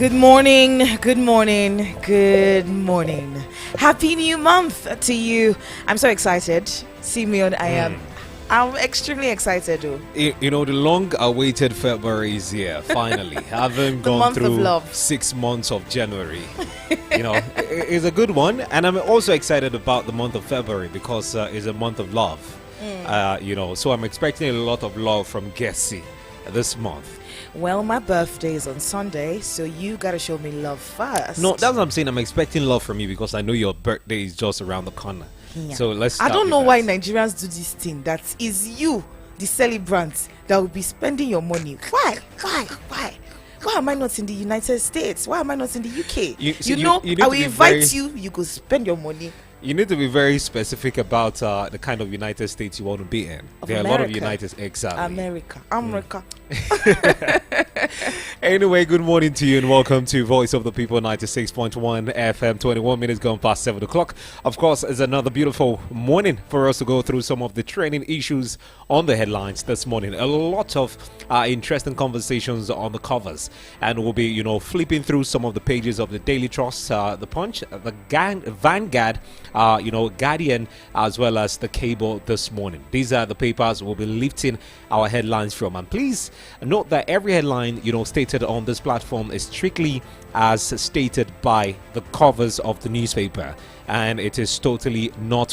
Good morning, good morning, good morning. Happy new month to you. I'm so excited. Simeon, I'm extremely excited though. You know, the long-awaited February is here, finally. Having gone month of through love. 6 months of January. It's a good one. And I'm also excited about the month of February because it's a month of love. So I'm expecting a lot of love from Gessie this month. Well, my birthday is on Sunday, so you gotta show me love first. No, that's what I'm saying. I'm expecting love from you because I know your birthday is just around the corner. Yeah. So let's I start don't with know that. why Nigerians do this thing. That is you, the celebrant, that will be spending your money. Why? Why am I not in the United States? Why am I not in the UK? I will invite you. You go spend your money. You need to be very specific about the kind of United States you want to be in. There are a lot of United exactly. America. Anyway, good morning to you and welcome to Voice of the People 96.1 FM, 21 minutes gone past 7 o'clock. Of course, it's another beautiful morning for us to go through some of the trending issues on the headlines this morning. A lot of interesting conversations on the covers, and we'll be, flipping through some of the pages of the Daily Trust, the Punch, the Vanguard, Guardian, as well as the Cable this morning. These are the papers we'll be lifting our headlines from. And please note that every headline, stated on this platform is strictly as stated by the covers of the newspaper. And it is totally not,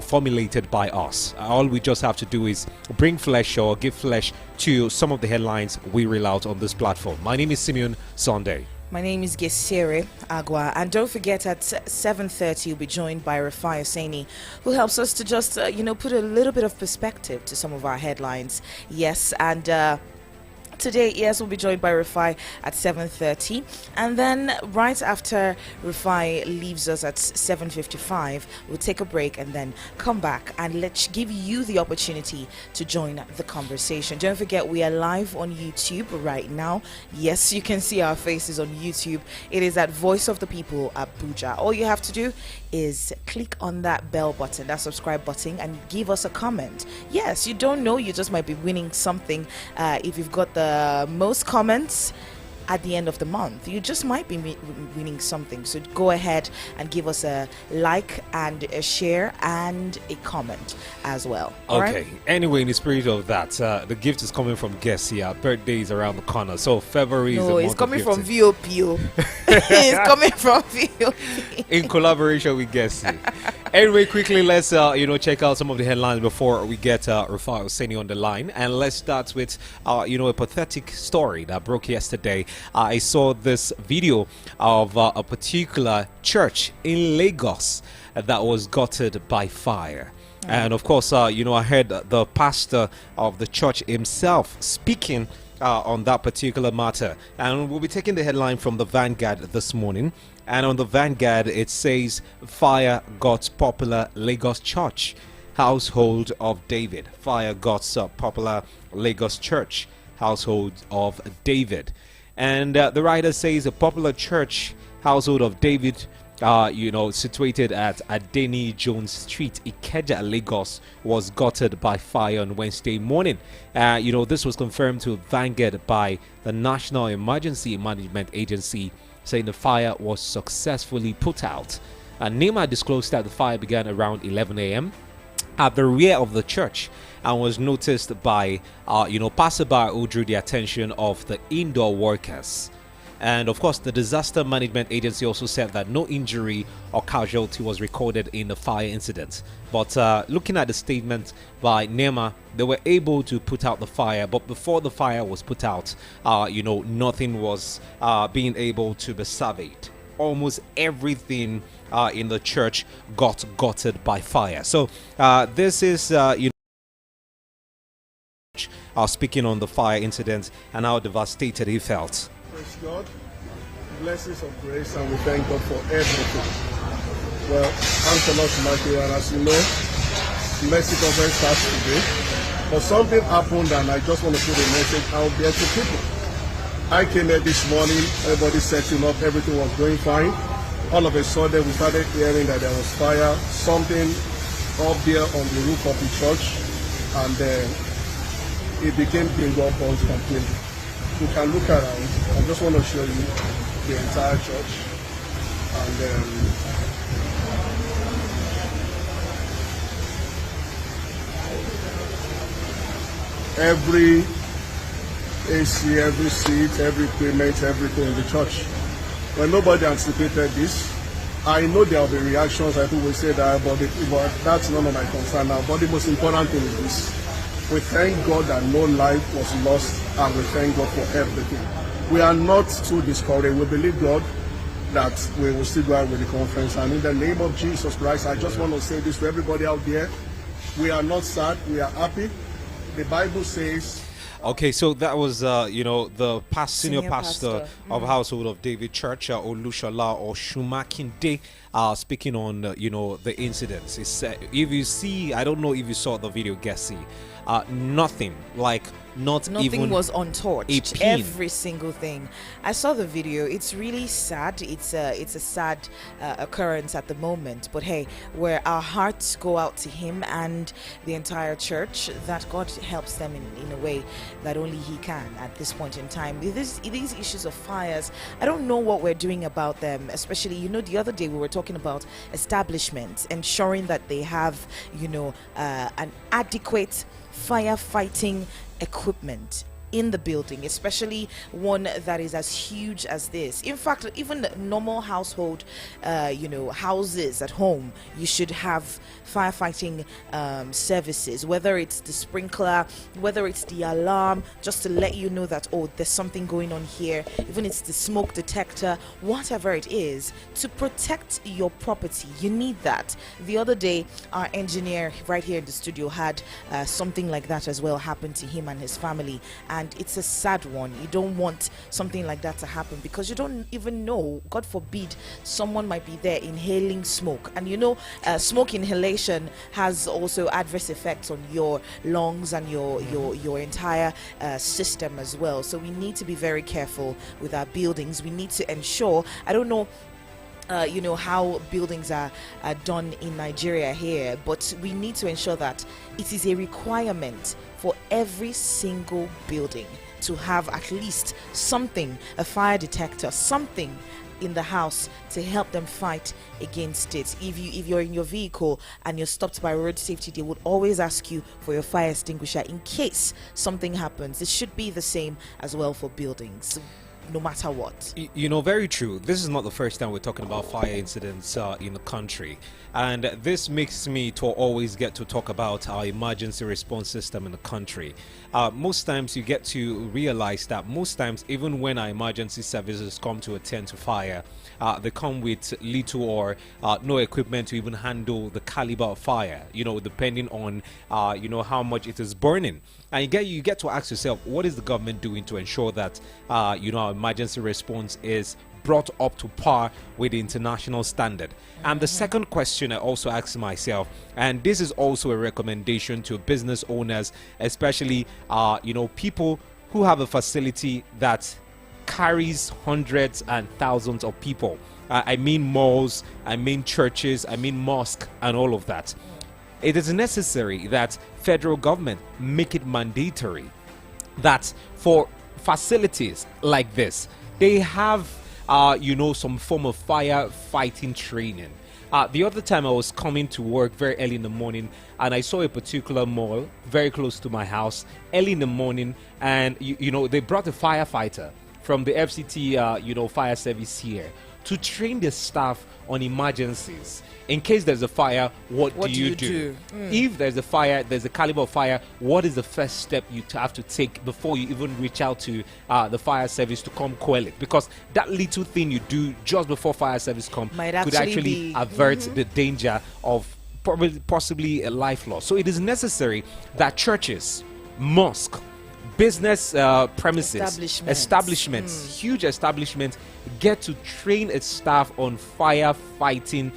formulated by us. All we just have to do is bring flesh or give flesh to some of the headlines we reel out on this platform. My name is Simeon Sunday. My name is Gesere Agua, and don't forget at 7:30 we'll be joined by El-Rufai, who helps us to just, put a little bit of perspective to some of our headlines. Yes, and today, we'll be joined by El-Rufai at 7:30, and then right after El-Rufai leaves us at 7:55, we'll take a break and then come back and let's give you the opportunity to join the conversation. Don't forget, we are live on YouTube right now. Yes, you can see our faces on YouTube. It is at Voice of the People Abuja. All you have to do is click on that bell button, that subscribe button, and give us a comment. Yes, you don't know, you just might be winning something if you've got the most comments at the end of the month. You just might be winning something. So go ahead and give us a like and a share and a comment as well. All Okay. right? Anyway, in the spirit of that, the gift is coming from Gessie. Our birthday is around the corner. So February is the No, month it's coming of from gifting. VOP. It's coming from VOP. In collaboration with Gessie. Anyway, quickly, let's check out some of the headlines before we get El-Rufai Hussaini on the line. And let's start with a pathetic story that broke yesterday. I saw this video of a particular church in Lagos that was gutted by fire. And of course, I heard the pastor of the church himself speaking on that particular matter. And we'll be taking the headline from the Vanguard this morning. And on the Vanguard, it says, fire got popular Lagos church, household of David. Fire got popular Lagos church, household of David. And the writer says a popular church, household of David, situated at Adeni Jones Street, Ikeja, Lagos, was gutted by fire on Wednesday morning. This was confirmed to Vanguard by the National Emergency Management Agency, saying the fire was successfully put out. NEMA disclosed that the fire began around 11 a.m. at the rear of the church and was noticed by, passerby who drew the attention of the indoor workers. And of course, the Disaster Management Agency also said that no injury or casualty was recorded in the fire incident. But looking at the statement by NEMA, they were able to put out the fire. But before the fire was put out, nothing was being able to be surveyed. Almost everything in the church got gutted by fire. So this is, speaking on the fire incident and how devastated he felt. Praise God, blessings of grace, and we thank God for everything. Well, thanks a lot to Michael, and as you know, Mercy Conference starts today. But something happened, and I just want to put a message out there to people. I came here this morning, everybody setting up, everything was going fine. All of a sudden, we started hearing that there was fire, something up there on the roof of the church, and it became bingo balls completely. you can look around. I just want to show you the entire church. And every AC, every seat, every equipment, everything in the church. When nobody anticipated this, I know there will be reactions. I think we say that, but that's none of my concern now. But the most important thing is this. We thank God that no life was lost, and we thank God for everything. We are not too discouraged. We believe God that we will still go out with the conference. And in the name of Jesus Christ, I just want to say this to everybody out there. We are not sad. We are happy. The Bible says... Okay, so that was, the senior pastor of Household of David Church, Olushola or Shumakinde, speaking on, the incidents. It's, if you see, I don't know if you saw the video, Gessie, nothing, like nothing even was untouched. Every single thing. I saw the video. It's really sad. It's a sad occurrence at the moment. But hey, where our hearts go out to him and the entire church, that God helps them in a way that only He can at this point in time. These issues of fires, I don't know what we're doing about them. Especially, the other day we were talking about establishments, ensuring that they have, an adequate firefighting equipment in the building, especially one that is as huge as this. In fact, even normal household, houses at home, you should have firefighting services, whether it's the sprinkler, whether it's the alarm, just to let you know that, oh, there's something going on here, even it's the smoke detector, whatever it is, to protect your property. You need that. The other day, our engineer right here in the studio had something like that as well happen to him and his family, and it's a sad one. You don't want something like that to happen because you don't even know, God forbid, someone might be there inhaling smoke, and smoke inhalation has also adverse effects on your lungs and your entire system as well. So we need to be very careful with our buildings. We need to ensure, I don't know how buildings are done in Nigeria here, but we need to ensure that it is a requirement for every single building to have at least something, a fire detector, something in the house to help them fight against it. If you're in your vehicle and you're stopped by road safety, they would always ask you for your fire extinguisher in case something happens. It should be the same as well for buildings, no matter what. Very true. This is not the first time we're talking about fire incidents in the country, and this makes me to always get to talk about our emergency response system in the country. Most times you get to realize that most times, even when our emergency services come to attend to fire, they come with little or no equipment to even handle the caliber of fire, depending on how much it is burning. And you get to ask yourself, what is the government doing to ensure that our emergency response is brought up to par with the international standard? And the second question I also ask myself, and this is also a recommendation to business owners, especially people who have a facility that carries hundreds and thousands of people. I mean malls, I mean churches, I mean mosques and all of that. It is necessary that federal government make it mandatory that for facilities like this, they have some form of firefighting training. The other time I was coming to work very early in the morning, and I saw a particular mall very close to my house early in the morning, and they brought a firefighter from the FCT fire service here to train the staff on emergencies. In case there's a fire, what do you do? If there's a fire, there's a caliber of fire, what is the first step you have to take before you even reach out to the fire service to come quell it? Because that little thing you do just before fire service could actually avert the danger of possibly a life loss. So it is necessary that churches, mosques, business premises, establishments, huge establishments, get to train its staff on firefighting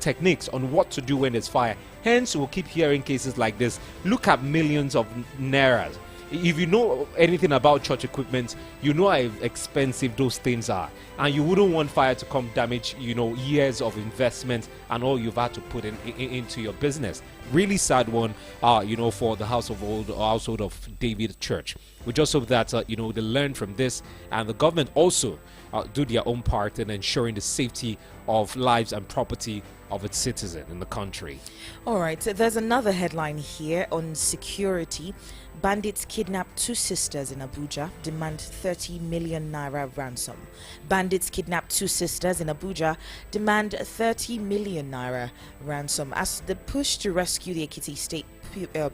techniques, on what to do when there's fire. Hence we'll keep hearing cases like this. Look at millions of naira if you know anything about church equipment, you know how expensive those things are, and you wouldn't want fire to come damage, years of investment and all you've had to put into your business. Really sad one, for the household of David Church. We just hope that they learn from this, and the government also do their own part in ensuring the safety of lives and property of its citizen in the country. All right, so there's another headline here on security. Bandits kidnap 2 sisters in Abuja, demand 30 million naira ransom. Bandits kidnap 2 sisters in Abuja, demand 30 million naira ransom as the push to rescue the Ekiti State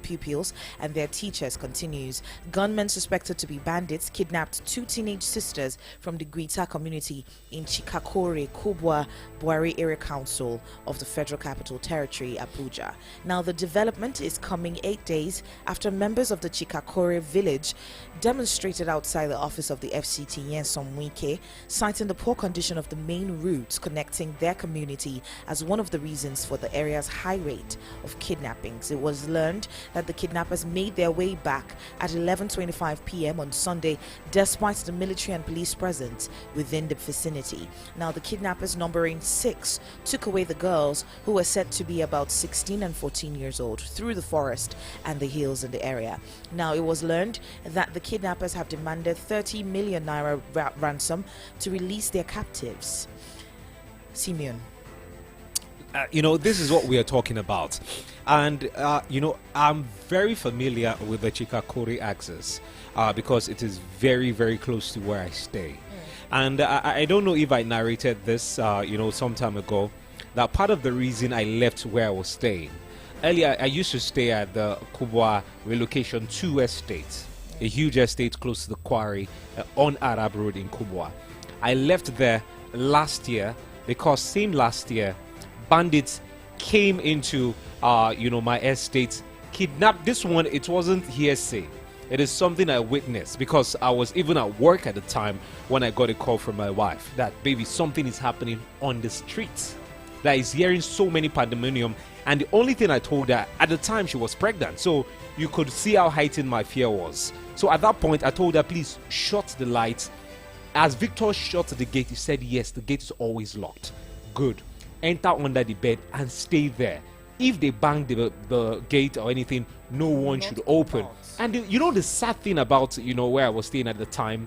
pupils and their teachers continues. Gunmen suspected to be bandits kidnapped 2 teenage sisters from the Gwita community in Chikakore, Kubwa, Buari Area Council of the Federal Capital Territory, Abuja. Now, the development is coming 8 days after members of the Chikakore village demonstrated outside the office of the FCT Nyesom Wike, citing the poor condition of the main routes connecting their community as one of the reasons for the area's high rate of kidnappings. It was learned that the kidnappers made their way back at 11:25 p.m. on Sunday, despite the military and police presence within the vicinity. Now, the kidnappers, numbering 6, took away the girls, who were said to be about 16 and 14 years old, through the forest and the hills in the area. Now, it was learned that the kidnappers have demanded 30 million naira ransom to release their captives. Simeon. This is what we are talking about. And, I'm very familiar with the Chikakore axis because it is very, very close to where I stay. And I don't know if I narrated this, some time ago, that part of the reason I left where I was staying. Earlier, I used to stay at the Kubwa Relocation 2 estate, a huge estate close to the quarry on Arab Road in Kubwa. I left there last year because same last year, bandits came into my estate, kidnapped. This one, it wasn't hearsay, it is something I witnessed because I was even at work at the time when I got a call from my wife that, baby, something is happening on the streets, that is hearing so many pandemonium. And the only thing I told her at the time, she was pregnant, so you could see how heightened my fear was. So at that point I told her, please shut the lights. As Victor shut the gate, he said, yes, the gate is always locked. Good. Enter under the bed and stay there. If they bang the gate or anything, no one should open. And the sad thing about where I was staying at the time,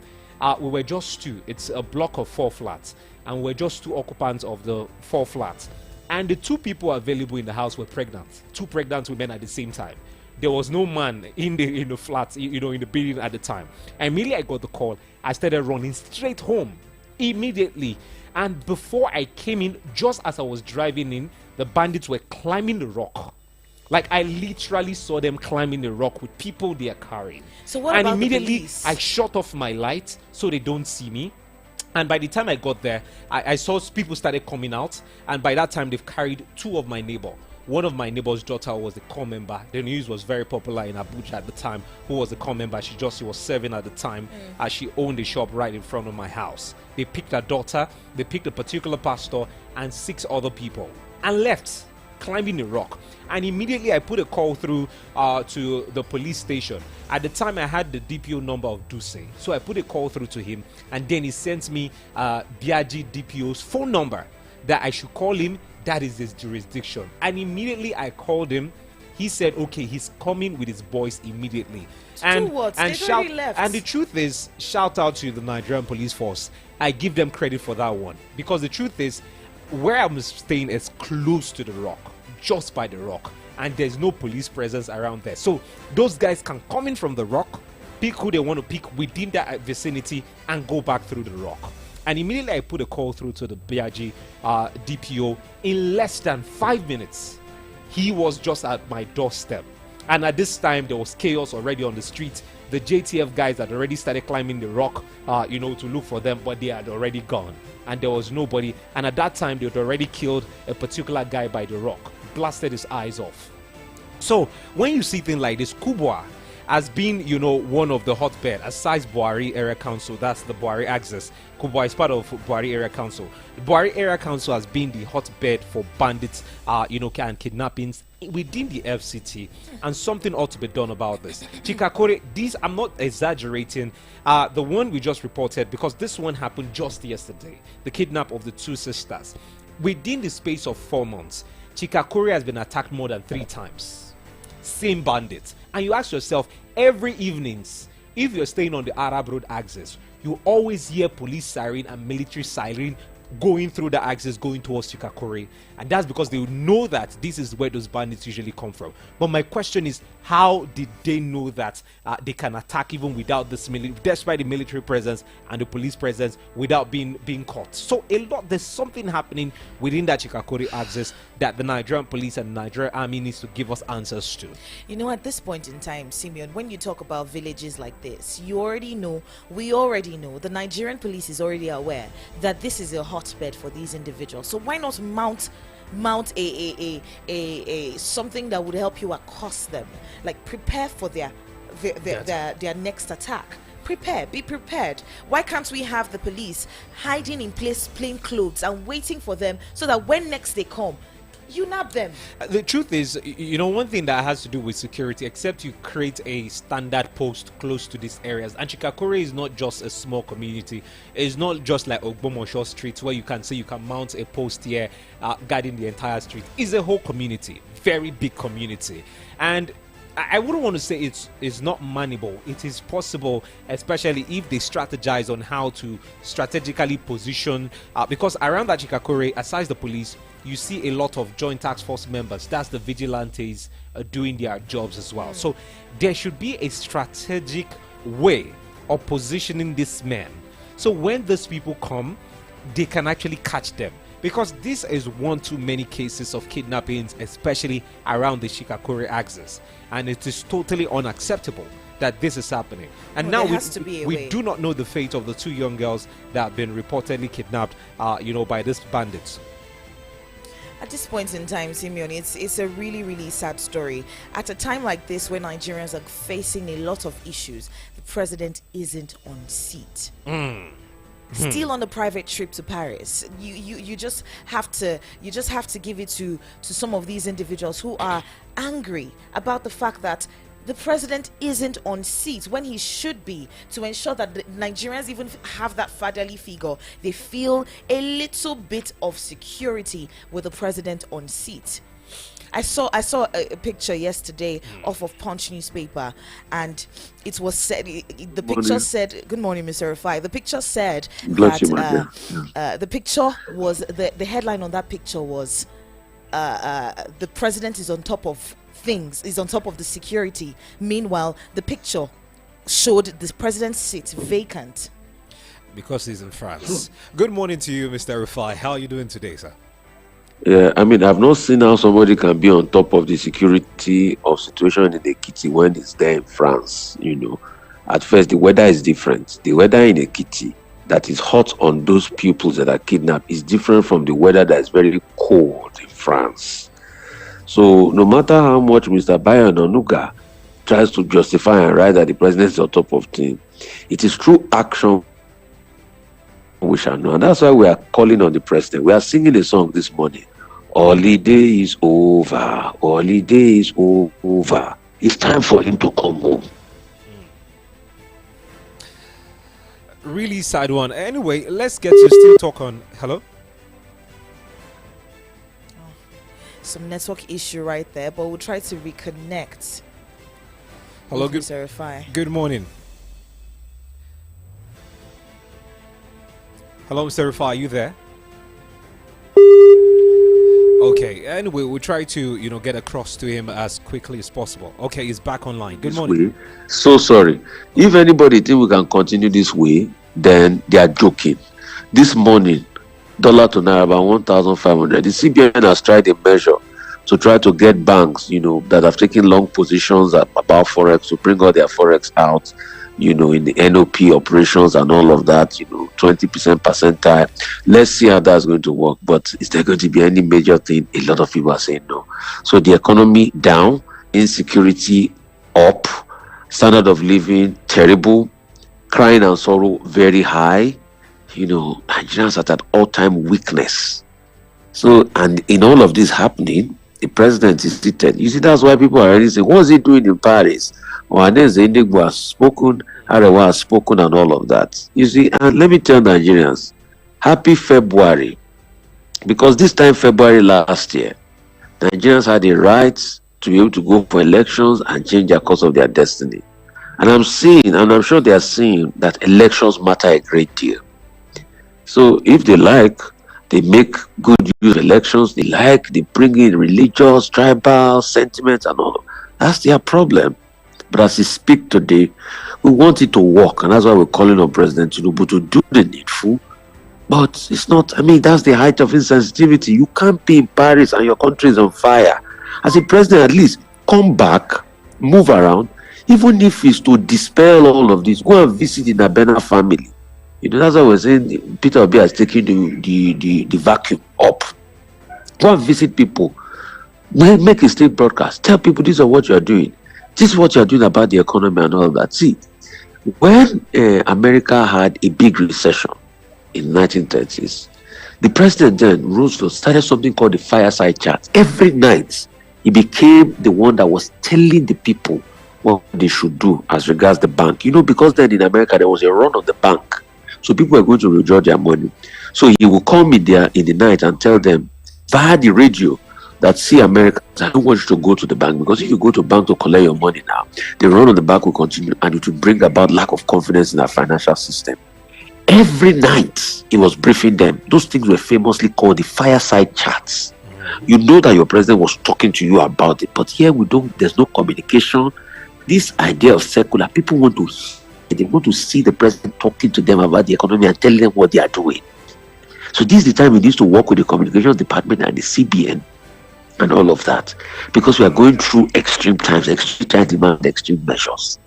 we were just 2. It's a block of 4 flats, and we're just 2 occupants of the 4 flats. And the 2 people available in the house were pregnant. 2 pregnant women at the same time. There was no man in the flats, in the building at the time. And immediately I got the call, I started running straight home immediately. And before I came in, just as I was driving in, the bandits were climbing the rock. Like, I literally saw them climbing the rock with people they are carrying. So what and about immediately the police? I shut off my light so they don't see me. And by the time I got there, I saw people started coming out. And by that time, they've carried 2 of my neighbor. One of my neighbor's daughter was the core member. The news was very popular in Abuja at the time. Who was the core member? She was serving at the time. She owned a shop right in front of my house. They picked her daughter, they picked a particular pastor and 6 other people and left, climbing the rock. And immediately I put a call through to the police station. At the time I had the DPO number of Duse. So I put a call through to him, and then he sent me Biaji DPO's phone number that I should call him. That is his jurisdiction. And immediately I called him. He said, okay, he's coming with his boys immediately. And the truth is, shout out to the Nigerian police force. I give them credit for that one, because the truth is, where I'm staying is close to the rock, just by the rock, and there's no police presence around there. So those guys can come in from the rock, pick who they want to pick within that vicinity, and go back through the rock. And immediately I put a call through to the BRG DPO. In less than 5 minutes, he was just at my doorstep. And at this time, there was chaos already on the street. The JTF guys had already started climbing the rock, to look for them, but they had already gone. And there was nobody. And at that time, they had already killed a particular guy by the rock, blasted his eyes off. So when you see things like this, Kubwa, has been, one of the hotbed, aside Buhari Area Council. That's the Buhari Axis. Kubwa is part of Buhari Area Council. The Buhari Area Council has been the hotbed for bandits, and kidnappings within the FCT, and something ought to be done about this. Chikakore, these, I'm not exaggerating, the one we just reported, because this one happened just yesterday, the kidnap of the two sisters. Within the space of 4 months, Chikakore has been attacked more than 3 times. Same bandits. And you ask yourself, every evenings, if you're staying on the Arab Road axis, you always hear police siren and military siren going through the axis, going towards Chikakore, and that's because they know that this is where those bandits usually come from. But my question is, how did they know that they can attack even without this despite the military presence and the police presence, without being caught? So there's something happening within that Chikakore axis that the Nigerian police and Nigerian army needs to give us answers to. At this point in time, Simeon, when you talk about villages like this, we already know, the Nigerian police is already aware that this is a hotbed for these individuals. So why not mount a something that would help you accost them, like prepare for their their next attack. Be prepared. Why can't we have the police hiding in plain clothes and waiting for them, so that when next they come, you nab them? The truth is, one thing that has to do with security, except you create a standard post close to these areas. And Chikakore is not just a small community. It's not just like Ogbomosho Street, where you can say you can mount a post here guarding the entire street. It's a whole community, very big community. And I wouldn't want to say it's not manageable. It is possible, especially if they strategize on how to strategically position, because around that Chikakore, aside the police, you see a lot of joint task force members. That's the vigilantes doing their jobs as well. So there should be a strategic way of positioning these men, so when these people come, they can actually catch them. Because this is one too many cases of kidnappings, especially around the Chikakore axis, and it is totally unacceptable that this is happening. And now we do not know the fate of the 2 young girls that have been reportedly kidnapped, by these bandits. At this point in time, Simeon, it's a really, really sad story. At a time like this, where Nigerians are facing a lot of issues, the president isn't on seat. Still on a private trip to Paris. You just have to give it to some of these individuals who are angry about the fact that the president isn't on seat when he should be, to ensure that the Nigerians even have that fatherly figure. They feel a little bit of security with the president on seat. I saw a picture yesterday off of Punch newspaper, and it was said, the picture said, good morning, Mr. Rufai. The picture said that the picture was, the headline on that picture was, the president is on top of things, is on top of the security. Meanwhile, the picture showed the president's seat vacant. Because he's in France. Good morning to you, Mr. Rufai. How are you doing today, sir? Yeah, I mean, I've not seen how somebody can be on top of the security of situation in Ekiti when it's there in France. At first the weather is different. The weather in Ekiti that is hot on those pupils that are kidnapped is different from the weather that is very cold in France. So no matter how much Mr. Bayo Onuga tries to justify and write that the president is on top of things, it is through action we shall know. And that's why we are calling on the president. We are singing a song this morning. Holiday is over. Holiday is over. It's time for him to come home. Really sad one. Anyway, let's get to still talk on. Hello? Some network issue right there, but we'll try to reconnect. Hello, good morning. Hello, Mr. Rufai, are you there? Okay, anyway, we'll try to, get across to him as quickly as possible. Okay, he's back online. Good morning. So sorry. If anybody think we can continue this way, then they are joking. This morning, dollar to naira about 1,500. The CBN has tried a measure to try to get banks, that have taken long positions about Forex to bring all their Forex out, in the NOP operations and all of that, 20% percentile. Let's see how that's going to work. But is there going to be any major thing? A lot of people are saying no. So the economy down, insecurity up, standard of living terrible, crying and sorrow very high. Nigerians are at all-time weakness. So, and in all of this happening, the president is seated. You see, that's why people are already saying, what's he doing in Paris? Ohanes Indigbo has spoken, Arewa has spoken, and all of that. You see, and let me tell Nigerians, happy February. Because this time February last year, Nigerians had the right to be able to go for elections and change the course of their destiny. And I'm seeing, and I'm sure they are seeing, that elections matter a great deal. So if they like, they make good use of elections. They bring in religious, tribal sentiments and all. That's their problem. But as we speak today, we want it to work. And that's why we're calling on President Tinubu to do the needful. But it's not, that's the height of insensitivity. You can't be in Paris and your country is on fire. As a president, at least come back, move around. Even if it's to dispel all of this, go and visit the Nabena family. That's why we're saying Peter Obi has taken the vacuum up. Go and visit people. Make a state broadcast. Tell people this is what you are doing. This is what you are doing about the economy and all of that. See, when America had a big recession in the 1930s, the president then, Roosevelt, started something called the fireside chat. Every night, he became the one that was telling the people what they should do as regards the bank. Because then in America, there was a run on the bank. So people were going to withdraw their money. So he will call me there in the night and tell them via the radio that, see, Americans, I don't want you to go to the bank, because if you go to the bank to collect your money now, the run on the bank will continue and it will bring about lack of confidence in our financial system. Every night he was briefing them. Those things were famously called the fireside chats. You know that your president was talking to you about it, but here there's no communication. This idea of secular, people want to they want to see the president talking to them about the economy and telling them what they are doing. So this is the time he needs to work with the communications department and the CBN and all of that, because we are going through extreme times demand extreme measures.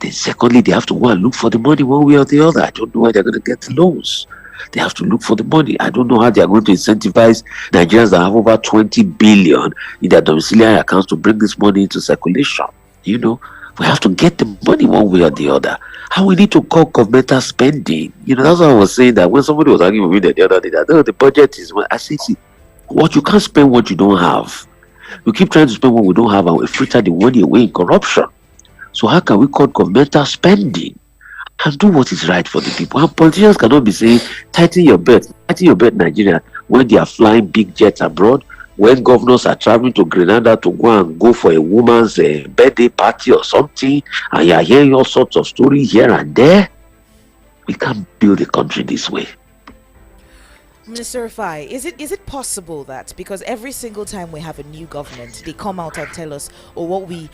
Then secondly, they have to go and look for the money one way or the other. I don't know where they're going to get the loans. They have to look for the money. I don't know how they are going to incentivize Nigerians that have over 20 billion in their domiciliary accounts to bring this money into circulation. We have to get the money one way or the other. How we need to call governmental spending. That's why I was saying that when somebody was arguing with me the other day, that the budget is, I say, see, what you can't spend what you don't have. We keep trying to spend what we don't have and we fritter the money away in corruption. So how can we call governmental spending and do what is right for the people? And politicians cannot be saying, tighten your belt, Nigeria, when they are flying big jets abroad, when governors are traveling to Grenada to go for a woman's birthday party or something, and you are hearing all sorts of stories here and there. We can't build a country this way. Mr. Rufai, is it possible that because every single time we have a new government, they come out and tell us, what we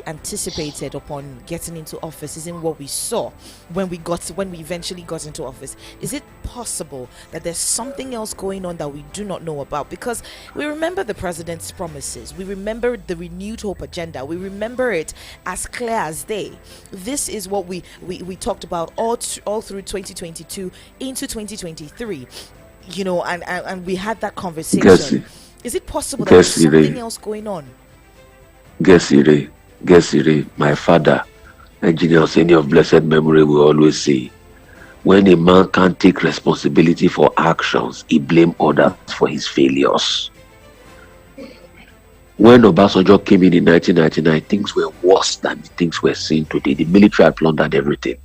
anticipated upon getting into office isn't what we saw when we eventually got into office? Is it possible that there's something else going on that we do not know about? Because we remember the president's promises, we remember the renewed hope agenda, we remember it as clear as day. This is what we talked about all through 2022 into 2023. And we had that conversation. Is it possible that there's something else going on? My father, Engineer Senior of blessed memory, will always say, when a man can't take responsibility for actions, he blames others for his failures. When Obasanjo came in 1999, things were worse than the things we're seeing today. The military had plundered everything.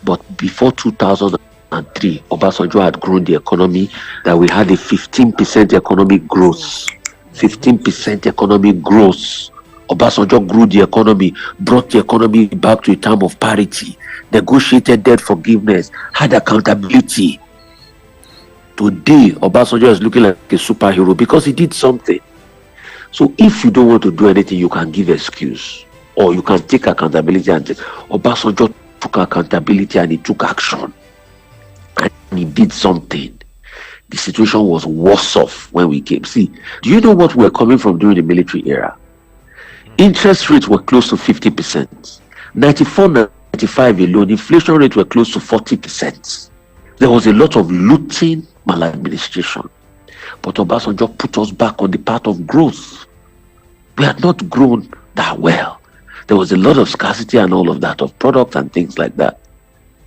But before 2003, Obasanjo had grown the economy, that we had a 15% economic growth. 15% economic growth. Obasanjo grew the economy, brought the economy back to a time of parity, negotiated debt forgiveness, had accountability. Today, Obasanjo is looking like a superhero because he did something. So if you don't want to do anything, you can give excuse, or you can take accountability and say, Obasanjo took accountability and he took action. And he did something. The situation was worse off when we came. See, do you know what we were coming from during the military era? Interest rates were close to 50%. 94, 95 alone, inflation rates were close to 40%. There was a lot of looting, maladministration. But Obasanjo put us back on the path of growth. We had not grown that well. There was a lot of scarcity and all of that, of products and things like that.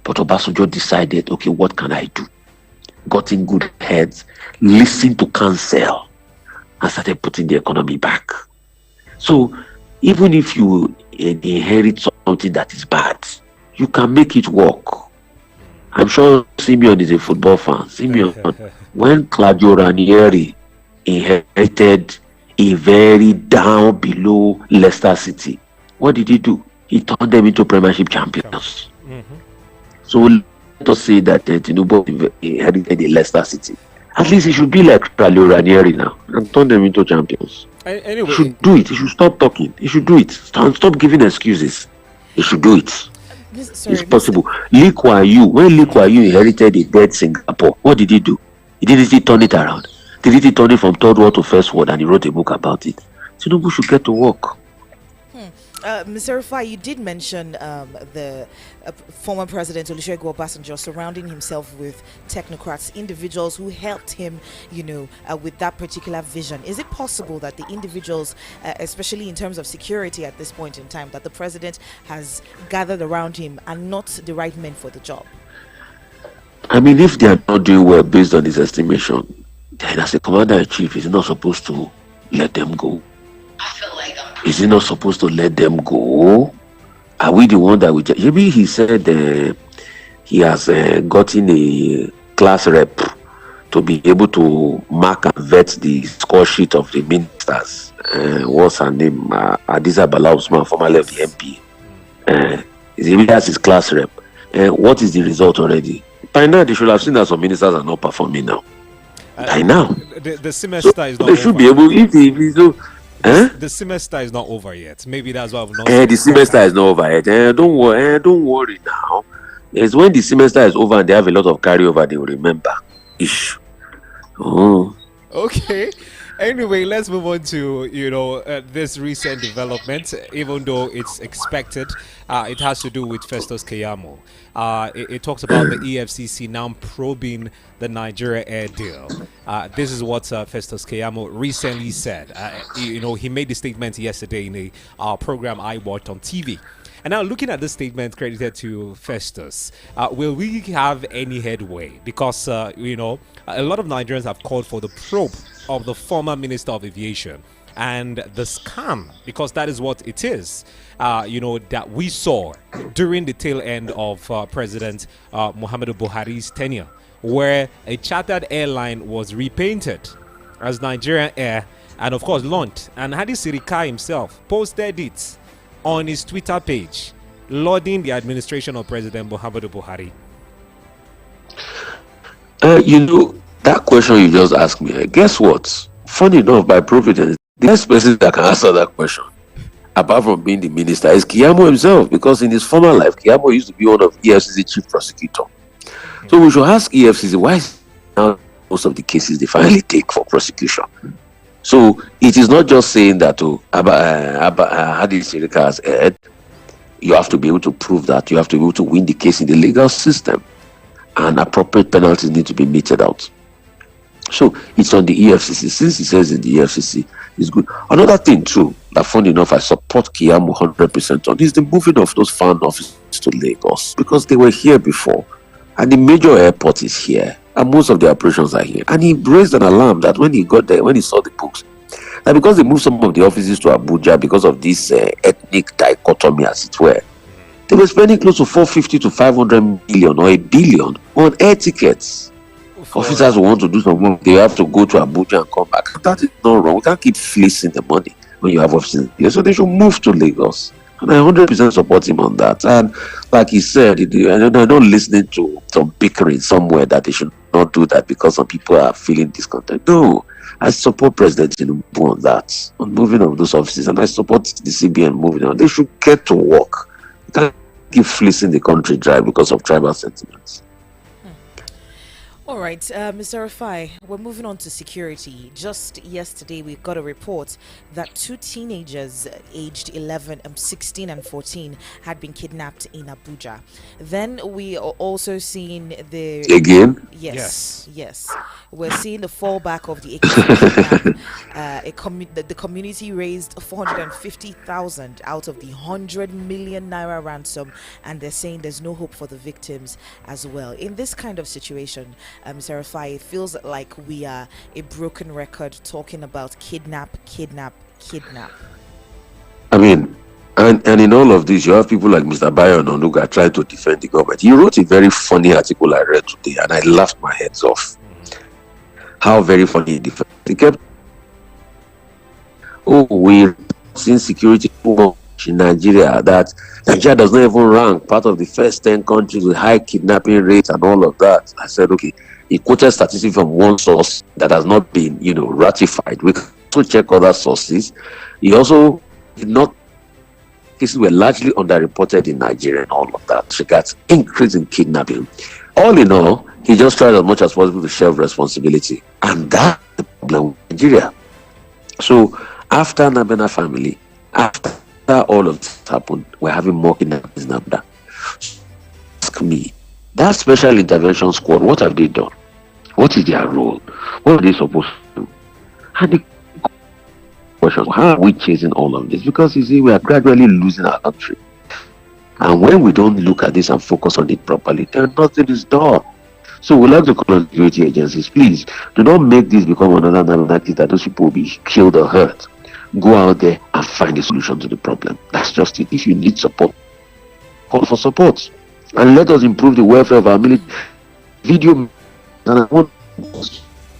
But Obasanjo decided, okay, what can I do? Got in good heads, listened to counsel, and started putting the economy back. So even if you inherit something that is bad, you can make it work. I'm sure Simeon is a football fan. Simeon, when Claudio Ranieri inherited a very down below Leicester City, what did he do? He turned them into Premiership champions. Mm-hmm. So let us say that Tinubu inherited a Leicester City. At least he should be like Claudio Ranieri now and turn them into champions. Anyway, He should do it. He should stop talking. He should do it. Stop giving excuses. He should do it. It's possible. Lee Kuan Yew, when Lee Kuan Yew inherited a dead Singapore, what did he do? Did he turn it around? Did he turn it from third world to first world, and he wrote a book about it? Tinubu should get to work. Mr. Rufai, you did mention the former President Olusegun Obasanjo surrounding himself with technocrats, individuals who helped him, with that particular vision. Is it possible that the individuals, especially in terms of security at this point in time, that the president has gathered around him are not the right men for the job? I mean, if they are not doing well based on his estimation, then as a commander-in-chief, he's not supposed to let them go. Is he not supposed to let them go? Are we the one that we... Maybe he said he has gotten a class rep to be able to mark and vet the score sheet of the ministers. What's her name? Adiza Bala Usman, formerly of the MP. He has his class rep. What is the result already? By now, they should have seen that some ministers are not performing now. By now. The semester is not over. They should be able... The semester is not over yet. Maybe that's why I've not. The semester is not over yet. Don't worry now. It's when the semester is over and they have a lot of carryover, they will remember. Ish. Oh. Okay. Anyway, let's move on to this recent development. Even though it's expected, it has to do with Festus Keyamo. It talks about the EFCC now probing the Nigeria air deal. This is what Festus Keyamo recently said. He made the statement yesterday in a program I watched on TV. And now looking at this statement credited to Festus, will we have any headway? Because, a lot of Nigerians have called for the probe of the former Minister of Aviation and the scam, because that is what it is, that we saw during the tail end of President Muhammadu Buhari's tenure, where a chartered airline was repainted as Nigerian Air and, of course, launched. And Hadi Sirika himself posted it on his Twitter page, lauding the administration of President Muhammadu Buhari. That question you just asked me, guess what? Funny enough, by providence, the next person that can answer that question, apart from being the minister, is Keyamo himself, because in his former life, Keyamo used to be one of EFCC chief prosecutor. So we should ask EFCC, why is now most of the cases they finally take for prosecution? So it is not just saying that Hadi Sirika has erred. You have to be able to prove that. You have to be able to win the case in the legal system, and appropriate penalties need to be meted out. So it's on the EFCC. Since he says in the EFCC, it's good. Another thing too, that funny enough, I support Keyamo 100% on, is the moving of those foreign offices to Lagos, because they were here before, and the major airport is here, and most of the operations are here. And he raised an alarm that when he got there, when he saw the books, that because they moved some of the offices to Abuja because of this ethnic dichotomy, as it were, they were spending close to 450 to 500 million or $1 billion on air tickets. Officers who want to do some work, they have to go to Abuja and come back. That is not wrong. We can't keep fleecing the money when you have offices here. So they should move to Lagos. And I 100% support him on that. And like he said, I'm not listening to some bickering somewhere that they should not do that because some people are feeling discontent. No, I support President Tinubu on that, on moving of those offices. And I support the CBN moving on. They should get to work. They can't keep fleecing the country dry because of tribal sentiments. All right, Mr. Rufai, we're moving on to security. Just yesterday, we got a report that two teenagers aged 11, 16 and 14 had been kidnapped in Abuja. Then we are also seeing the... Again? Yes, yes. We're seeing the fallback of the kidnap. The community raised 450,000 out of the 100 million naira ransom, and they're saying there's no hope for the victims as well. In this kind of situation, Mr. Rufai, it feels like we are a broken record talking about kidnap. I mean, and in all of this, you have people like Mr. Bayon Onuga trying to defend the government. He wrote a very funny article I read today, and I laughed my heads off. How very funny he defended. He kept, we've seen security in Nigeria, that Nigeria does not even rank part of the first 10 countries with high kidnapping rates and all of that. I said, okay. He quoted statistics from one source that has not been, ratified. We can also check other sources. He also did not, cases were largely underreported in Nigeria and all of that regards increase in kidnapping. All in all, he just tried as much as possible to shelve responsibility. And that's the problem with Nigeria. So after Nabena family, after all of this happened, we're having more kidnappings in Abuja. Ask me, that special intervention squad, what have they done? What is their role? What are they supposed to do? And the question, how are we chasing all of this? Because you see, we are gradually losing our country. And when we don't look at this and focus on it properly, then nothing is done. So we like to call on security agencies, please, do not make this become another narrative that those people will be killed or hurt. Go out there and find a solution to the problem. That's just it. If you need support, call for support. And let us improve the welfare of our military. And I want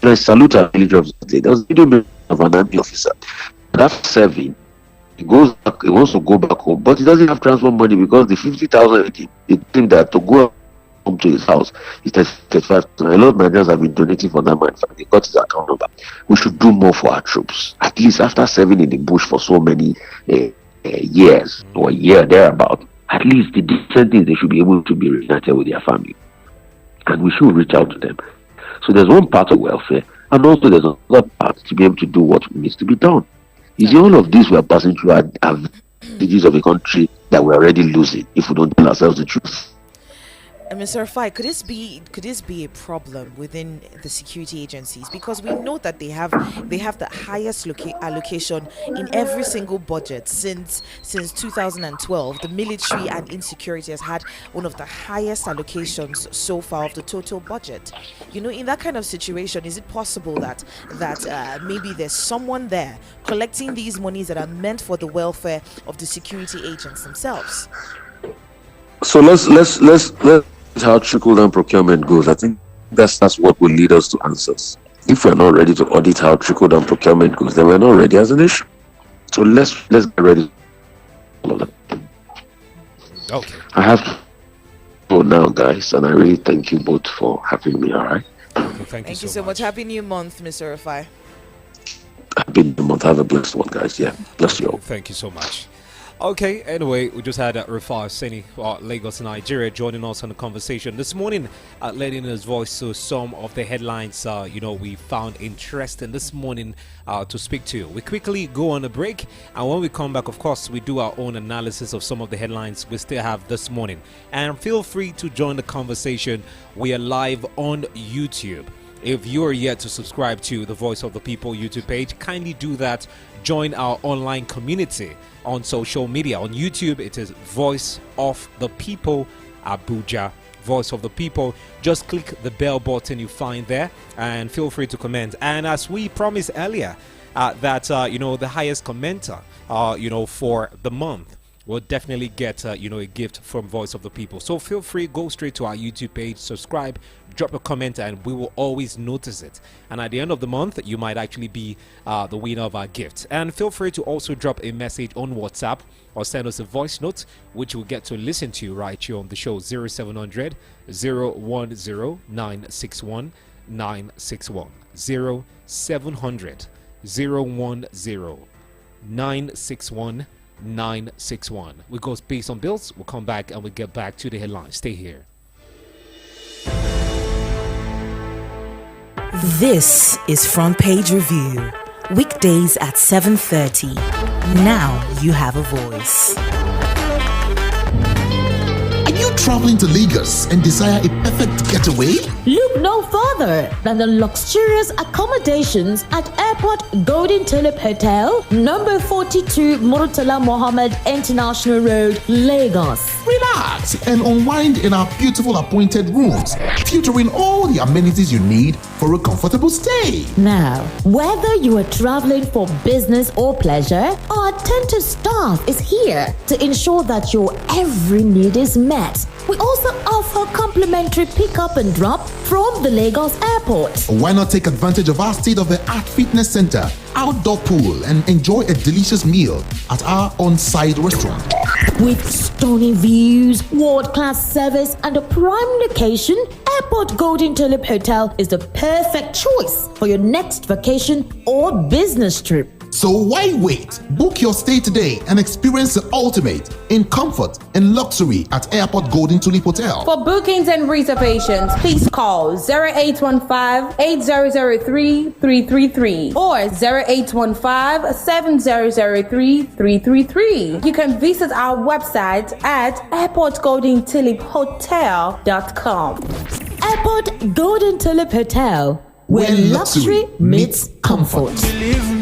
to salute our military officer. There was a video of an army officer. After serving, he goes back, he wants to go back home, but he doesn't have transport money because the 50,000 he think that to go home to his house is 35,000. A lot of Nigerians have been donating for that man. In fact, they got his account number. We should do more for our troops. At least after serving in the bush for so many years, or a year thereabout, at least the decent things, they should be able to be reunited with their family. And we should reach out to them. So there's one part of welfare, and also there's another part to be able to do what needs to be done. You see, all of this we are passing through are advantages of a country that we're already losing if we don't tell ourselves the truth. Mr. Rufai, could this be a problem within the security agencies? Because we know that they have the highest allocation in every single budget since 2012. The military and insecurity has had one of the highest allocations so far of the total budget. In that kind of situation, is it possible that maybe there's someone there collecting these monies that are meant for the welfare of the security agents themselves? So let's how trickle-down procurement goes. I think that's what will lead us to answers. If we're not ready to audit how trickle-down procurement goes, then we're not ready as a nation. So let's get ready. Okay. I have to go now, guys, and I really thank you both for having me. All right. Okay, thank you so much. Happy New Month, Mr. Rufai. Happy New Month. Have a blessed one, guys. Yeah, bless you all. Thank you so much. Okay, anyway, we just had Rufai Seni, Lagos, Nigeria, joining us on the conversation this morning, lending his voice to some of the headlines, we found interesting this morning to speak to. We quickly go on a break, and when we come back, of course, we do our own analysis of some of the headlines we still have this morning. And feel free to join the conversation. We are live on YouTube. If you are yet to subscribe to the Voice of the People YouTube page, kindly do that. Join our online community on social media. On YouTube, it is Voice of the People Abuja. Voice of the People. Just click the bell button you find there and feel free to comment. And as we promised earlier, that the highest commenter for the month will definitely get a gift from Voice of the People. So feel free, go straight to our YouTube page, subscribe, drop a comment, and we will always notice it. And at the end of the month, you might actually be the winner of our gift. And feel free to also drop a message on WhatsApp or send us a voice note, which we'll get to listen to right here on the show. 0700 010 961 961 0700 010 961 961. We go based on bills. We'll come back and we'll get back to the headlines. Stay here. This is Frontpage Review. Weekdays at 7:30. Now you have a voice. Are you traveling to Lagos and desire a perfect getaway? Look no further than the luxurious accommodations at Airport Golden Tulip Hotel, number 42 Murtala Mohammed International Road, Lagos. Relax and unwind in our beautiful appointed rooms, featuring all the amenities you need for a comfortable stay. Now, whether you are traveling for business or pleasure, our attentive staff is here to ensure that your every need is met. We also offer complimentary pickup and drop from the Lagos airport. Why not take advantage of our state-of-the-art fitness center, outdoor pool, and enjoy a delicious meal at our on-site restaurant? With stunning views, world-class service, and a prime location, Airport Golden Tulip Hotel is the perfect choice for your next vacation or business trip. So why wait? Book your stay today and experience the ultimate in comfort and luxury at Airport Golden Tulip Hotel. For bookings and reservations, please call 0815-8003-333 or 0815-7003-333. You can visit our website at airportgoldentuliphotel.com. Airport Golden Tulip Hotel, where luxury meets comfort. Believe me.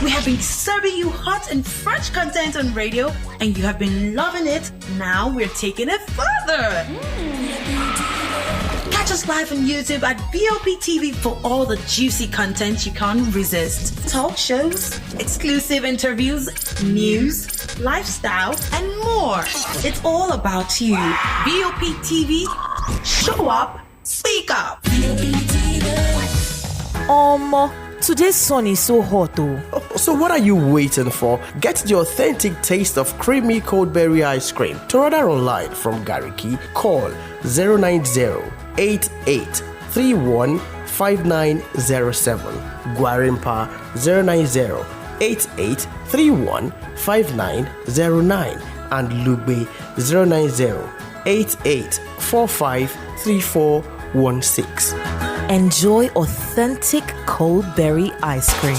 We have been serving you hot and fresh content on radio, and you have been loving it. Now we're taking it further. Catch us live on YouTube at VOP TV for all the juicy content you can't resist. Talk shows, exclusive interviews, news, lifestyle, and more. It's all about you. VOP TV, show up, speak up. Today's sun is so hot though. So what are you waiting for? Get the authentic taste of creamy cold berry ice cream. To order online from Gariki, call 090-8831-5907. Guarimpa 090-8831-5909. And Lugbe 090-8845-3416. Enjoy authentic cold berry ice cream.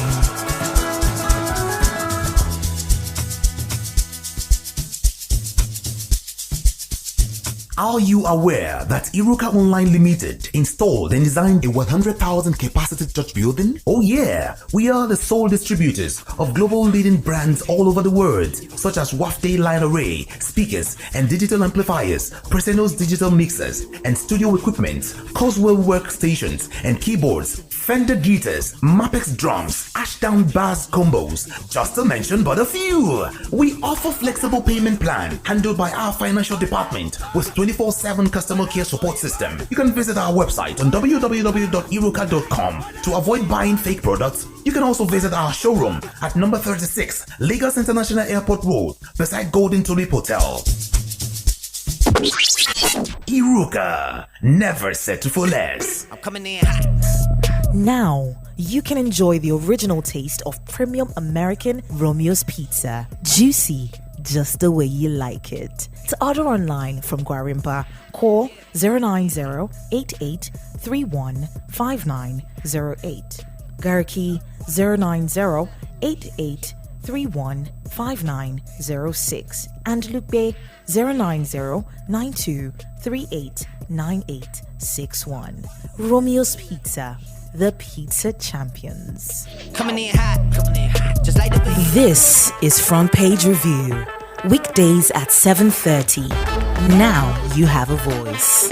Are you aware that Iruka Online Limited installed and designed a 100,000 capacity church building? Oh yeah, we are the sole distributors of global leading brands all over the world, such as Wafday Line Array, speakers and digital amplifiers, Preseno's digital mixers and studio equipment, Coswell workstations and keyboards, Fender guitars, Mapex drums, Ashdown bass combos, just to mention but a few. We offer flexible payment plan handled by our financial department with 24/7 customer care support system. You can visit our website on www.iruka.com to avoid buying fake products. You can also visit our showroom at number 36 Lagos International Airport Road beside Golden Tulip Hotel. Iruka, never settle for less. I'm coming in hot. Now, you can enjoy the original taste of premium American Romeo's Pizza. Juicy, just the way you like it. To order online from Guarimpa, call 090-8831-5908. Gariki 090-8831-5906. And Lupe 090-9238-9861. Romeo's Pizza, the pizza champions. Coming in hot, just like the beat. This is Frontpage Review. Weekdays at 7:30. Now you have a voice.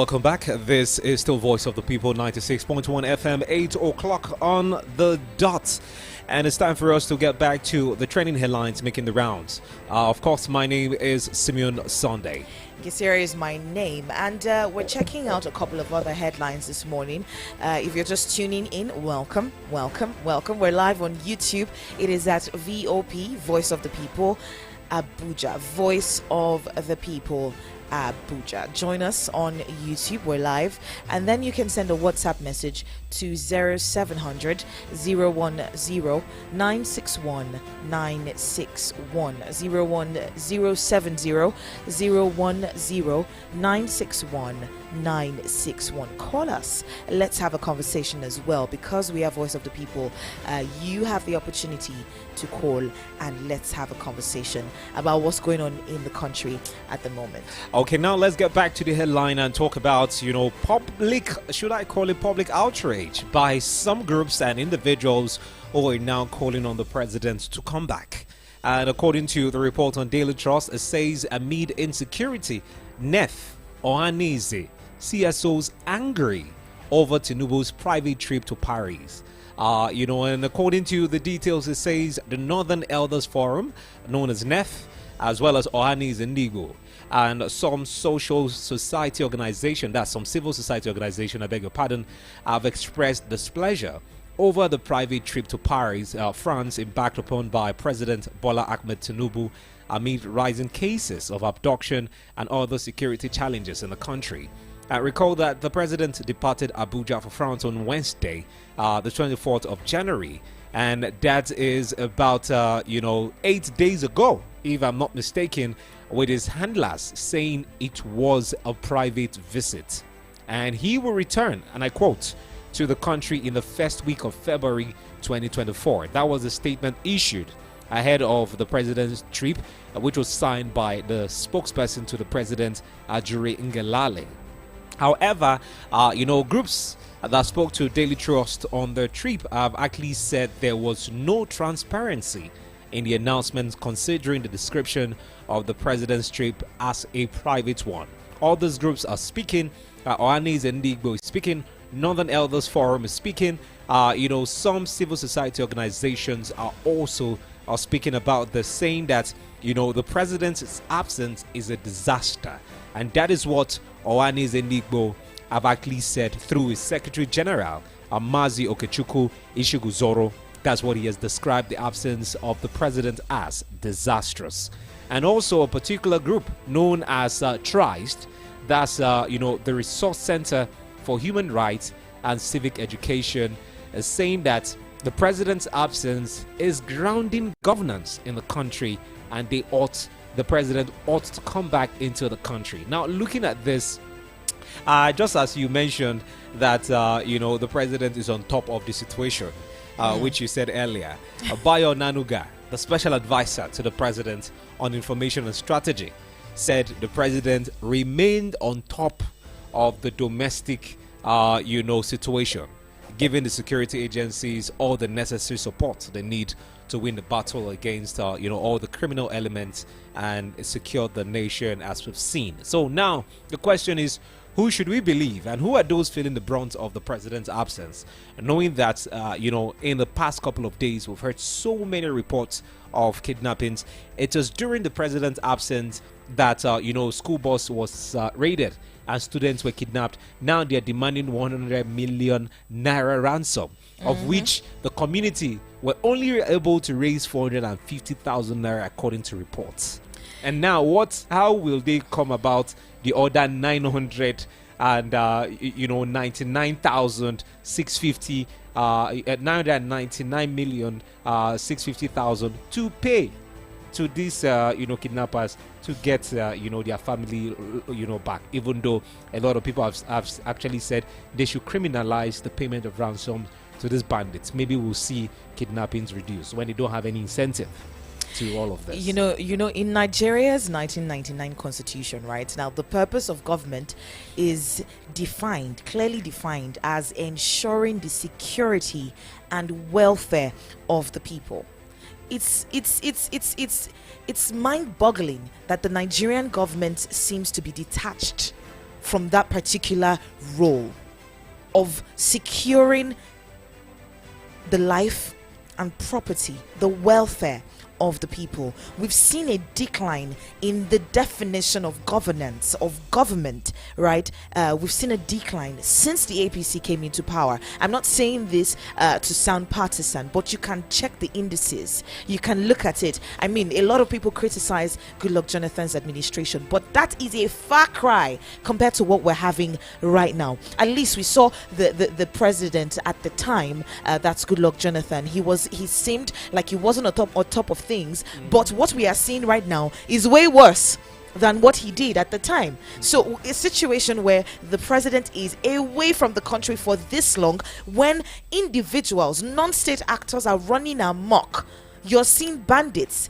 welcome back. This is still Voice of the People, 96.1 FM, 8 o'clock on the dot. And it's time for us to get back to the trending headlines making the rounds. Of course, my name is Simeon Sunday. Gisera is my name, and we're checking out a couple of other headlines this morning. If you're just tuning in, welcome. We're live on YouTube. It is at VOP, Voice of the People, Abuja, Voice of the People, Abuja. Join us on YouTube. We're live, and then you can send a WhatsApp message to 0700 010 961 961 01070 010 961 961. Call us. Let's have a conversation as well, because we are Voice of the People. You have the opportunity to call and let's have a conversation about what's going on in the country at the moment. Okay, now let's get back to the headline and talk about, public, should I call it public outrage by some groups and individuals who are now calling on the president to come back. And according to the report on Daily Trust, it says amid insecurity, Nef Ohanize, CSOs angry over Tinubu's private trip to Paris. And according to the details, it says the Northern Elders Forum, known as NEF, as well as Ohanize Ndigo, and some social society organization, that's some civil society organization, I beg your pardon, have expressed displeasure over the private trip to Paris, France, embarked upon by President Bola Ahmed Tinubu amid rising cases of abduction and other security challenges in the country. Recall that the president departed Abuja for France on Wednesday, the 24th of January, and that is about 8 days ago, if I'm not mistaken, with his handlers saying it was a private visit, and he will return, and I quote, to the country in the first week of February 2024. That was a statement issued ahead of the president's trip, which was signed by the spokesperson to the president, Ajuri Ngelale. However, groups that spoke to Daily Trust on their trip have actually said there was no transparency in the announcement, considering the description of the president's trip as a private one. All these groups are speaking. Ohanize Ndigbo is speaking. Northern Elders Forum is speaking. Some civil society organizations are also speaking about this, saying that the president's absence is a disaster, and that is what Ohanize Ndigbo have actually said through his Secretary General, Amazi Okechukwu Ishiguzoro. That's what he has described the absence of the president as: disastrous. And also a particular group known as TRIST, that's the Resource Center for Human Rights and Civic Education, is saying that the president's absence is grounding governance in the country, and the president ought to come back into the country. Now, looking at this, just as you mentioned that the president is on top of the situation, which you said earlier, Bayo Nanuga, the special advisor to the president on information and strategy, said the president remained on top of the domestic situation, giving the security agencies all the necessary support they need to win the battle against all the criminal elements and secure the nation, as we've seen. So now the question is, who should we believe, and who are those feeling the brunt of the president's absence, knowing that in the past couple of days we've heard so many reports of kidnappings? It was during the president's absence that school bus was raided and students were kidnapped. Now they are demanding 100 million naira ransom, of which the community were only able to raise 450,000 naira according to reports. And now how will they come about the other 900 and 99,650 999,650,000 to pay to these kidnappers to get their family back, even though a lot of people have actually said they should criminalize the payment of ransom to these bandits. Maybe we'll see kidnappings reduced when they don't have any incentive to all of this. In Nigeria's 1999 constitution, right now, the purpose of government is clearly defined as ensuring the security and welfare of the people. It's mind-boggling that the Nigerian government seems to be detached from that particular role of securing the life and property, the welfare of the people. We've seen a decline in the definition of governance, of government, right? We've seen a decline since the APC came into power. I'm not saying this to sound partisan, but you can check the indices. You can look at it. I mean, a lot of people criticize Goodluck Jonathan's administration, but that is a far cry compared to what we're having right now. At least we saw the president at the time, that's Goodluck Jonathan. He seemed like he wasn't on top of things, but what we are seeing right now is way worse than what he did at the time. So a situation where the president is away from the country for this long, when individuals, non-state actors are running amok, you're seeing bandits,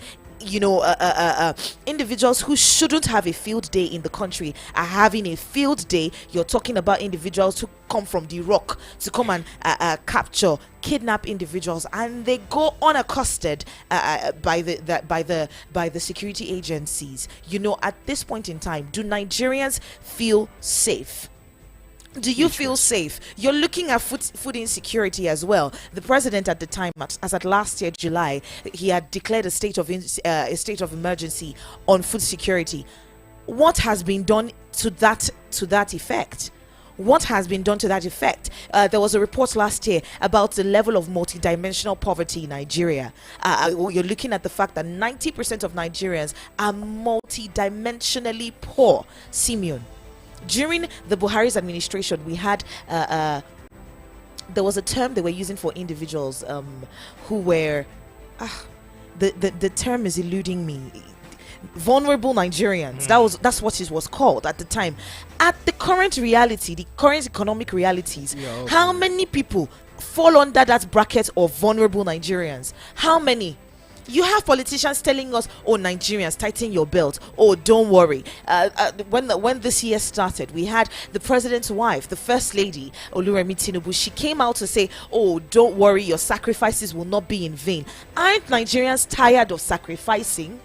individuals who shouldn't have a field day in the country are having a field day. You're talking about individuals who come from the rock to come and capture, kidnap individuals, and they go unaccosted by the security agencies. At this point in time, do Nigerians feel safe? Do you feel safe? You're looking at food insecurity as well. The president at the time, as at last year July, he had declared a state of emergency on food security. What has been done to that effect? What has been done to that effect? There was a report last year about the level of multidimensional poverty in Nigeria. You're looking at the fact that 90% of Nigerians are multidimensionally poor. Simeon, during the Buhari's administration, we had there was a term they were using for individuals who were the term is eluding me. Vulnerable Nigerians. That's what it was called at the time. At the current reality, the current economic realities, how many people fall under that bracket of vulnerable Nigerians? How many? You have politicians telling us, "Oh, Nigerians, tighten your belt. Oh, don't worry." When this year started, we had the president's wife, the first lady, Oluremi Tinubu. She came out to say, "Oh, don't worry, your sacrifices will not be in vain." Aren't Nigerians tired of sacrificing?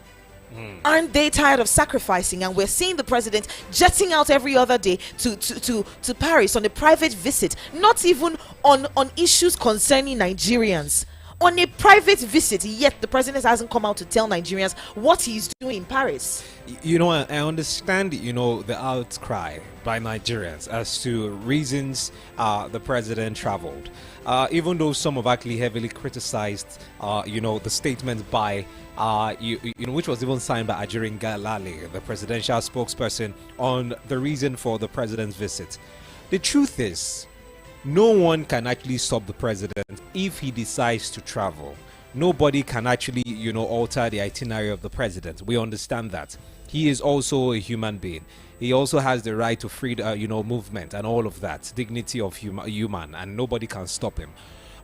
Aren't they tired of sacrificing? And we're seeing the president jetting out every other day to Paris on a private visit, not even on issues concerning Nigerians. On a private visit, yet the president hasn't come out to tell Nigerians what he's doing in Paris. I understand, the outcry by Nigerians as to reasons the president traveled. Even though some have actually heavily criticized, the statement by, which was even signed by Ajirin Galale, the presidential spokesperson, on the reason for the president's visit. The truth is, no one can actually stop the president if he decides to travel. Nobody can actually, alter the itinerary of the president. We understand that. He is also a human being. He also has the right to free, movement and all of that, dignity of human, and nobody can stop him.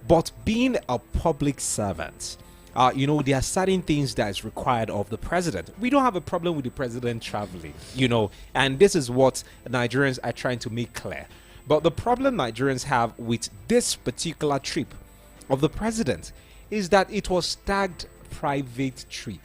But being a public servant, there are certain things that is required of the president. We don't have a problem with the president traveling, and this is what Nigerians are trying to make clear. But the problem Nigerians have with this particular trip of the president is that it was tagged private trip.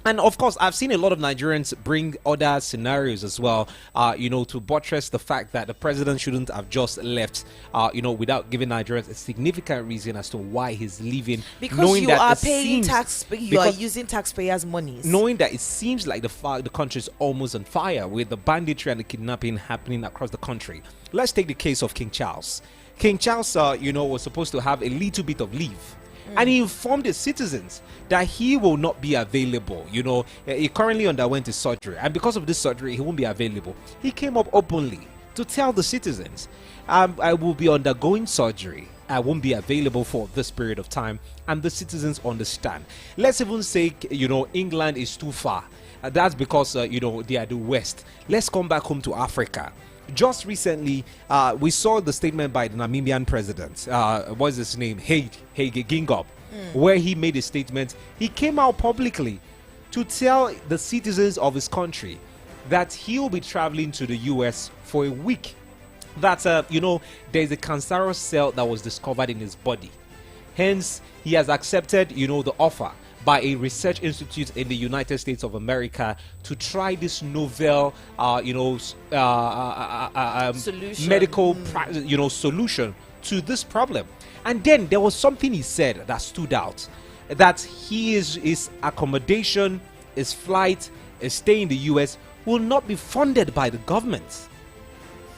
And of course, I've seen a lot of Nigerians bring other scenarios as well, to buttress the fact that the president shouldn't have just left, without giving Nigerians a significant reason as to why he's leaving. Because knowing you that are paying tax, you are using taxpayers' monies. Knowing that it seems like the country is almost on fire with the banditry and the kidnapping happening across the country. Let's take the case of King Charles. King Charles, was supposed to have a little bit of leave. And he informed the citizens that he will not be available. He currently underwent his surgery, and because of this surgery, he won't be available. He came up openly to tell the citizens, I will be undergoing surgery. I won't be available for this period of time, and the citizens understand. Let's even say, England is too far. That's because, they are the West. Let's come back home to Africa. Just recently, we saw the statement by the Namibian president, what's his name, Hage Geingob, where he made a statement. He came out publicly to tell the citizens of his country that he will be traveling to the US for a week. That, there's a cancerous cell that was discovered in his body. Hence, he has accepted, the offer by a research institute in the United States of America to try this novel, Solution. medical, solution to this problem. And then there was something he said that stood out, that his accommodation, his flight, his stay in the US will not be funded by the government,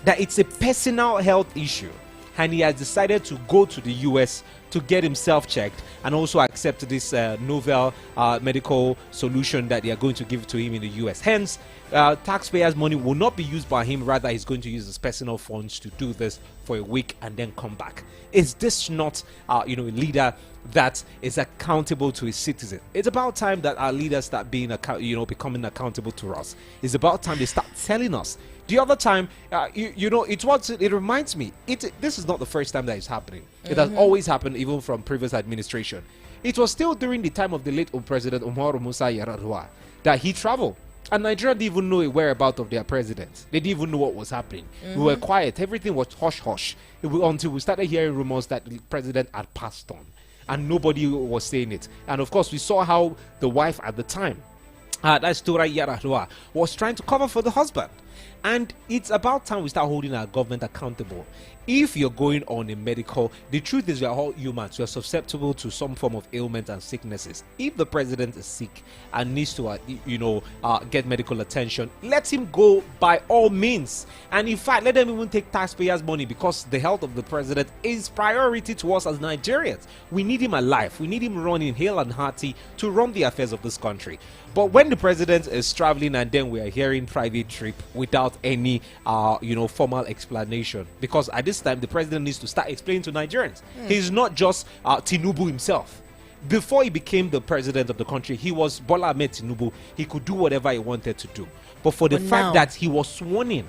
that it's a personal health issue, and he has decided to go to the US to get himself checked and also accept this novel medical solution that they are going to give to him in the US. Hence, taxpayers' money will not be used by him. Rather, he's going to use his personal funds to do this for a week and then come back. Is this not, a leader that is accountable to his citizen? It's about time that our leaders start being, becoming accountable to us. It's about time they start telling us. The other time, it reminds me, this is not the first time that it's happening. It has always happened, even from previous administration. It was still during the time of the late President Umaru Musa Yar'Adua that he traveled. And Nigeria didn't even know a whereabouts of their president. They didn't even know what was happening. We were quiet. Everything was hush-hush until we started hearing rumors that the president had passed on. And nobody was saying it. And of course, we saw how the wife at the time, that's Tora Yar'Adua, was trying to cover for the husband. And it's about time we start holding our government accountable. If you're going on a medical, the truth is we are all humans. We are susceptible to some form of ailment and sicknesses. If the president is sick and needs to, get medical attention, let him go by all means. And in fact, let them even take taxpayers' money, because the health of the president is priority to us as Nigerians. We need him alive. We need him running hale and hearty to run the affairs of this country. But when the president is traveling and then we are hearing private trip without any, formal explanation, because at this time the president needs to start explaining to Nigerians. He's not just Tinubu himself. Before he became the president of the country, he was Bola Ahmed Tinubu. He could do whatever he wanted to do. But for the fact that he was sworn in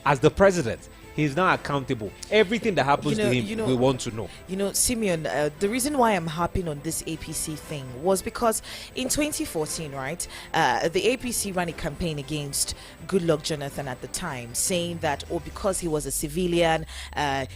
as the president, he's now accountable. Everything that happens to him, we want to know. Simeon, the reason why I'm harping on this APC thing was because in 2014, right, the APC ran a campaign against Goodluck Jonathan at the time, saying that, because he was a civilian,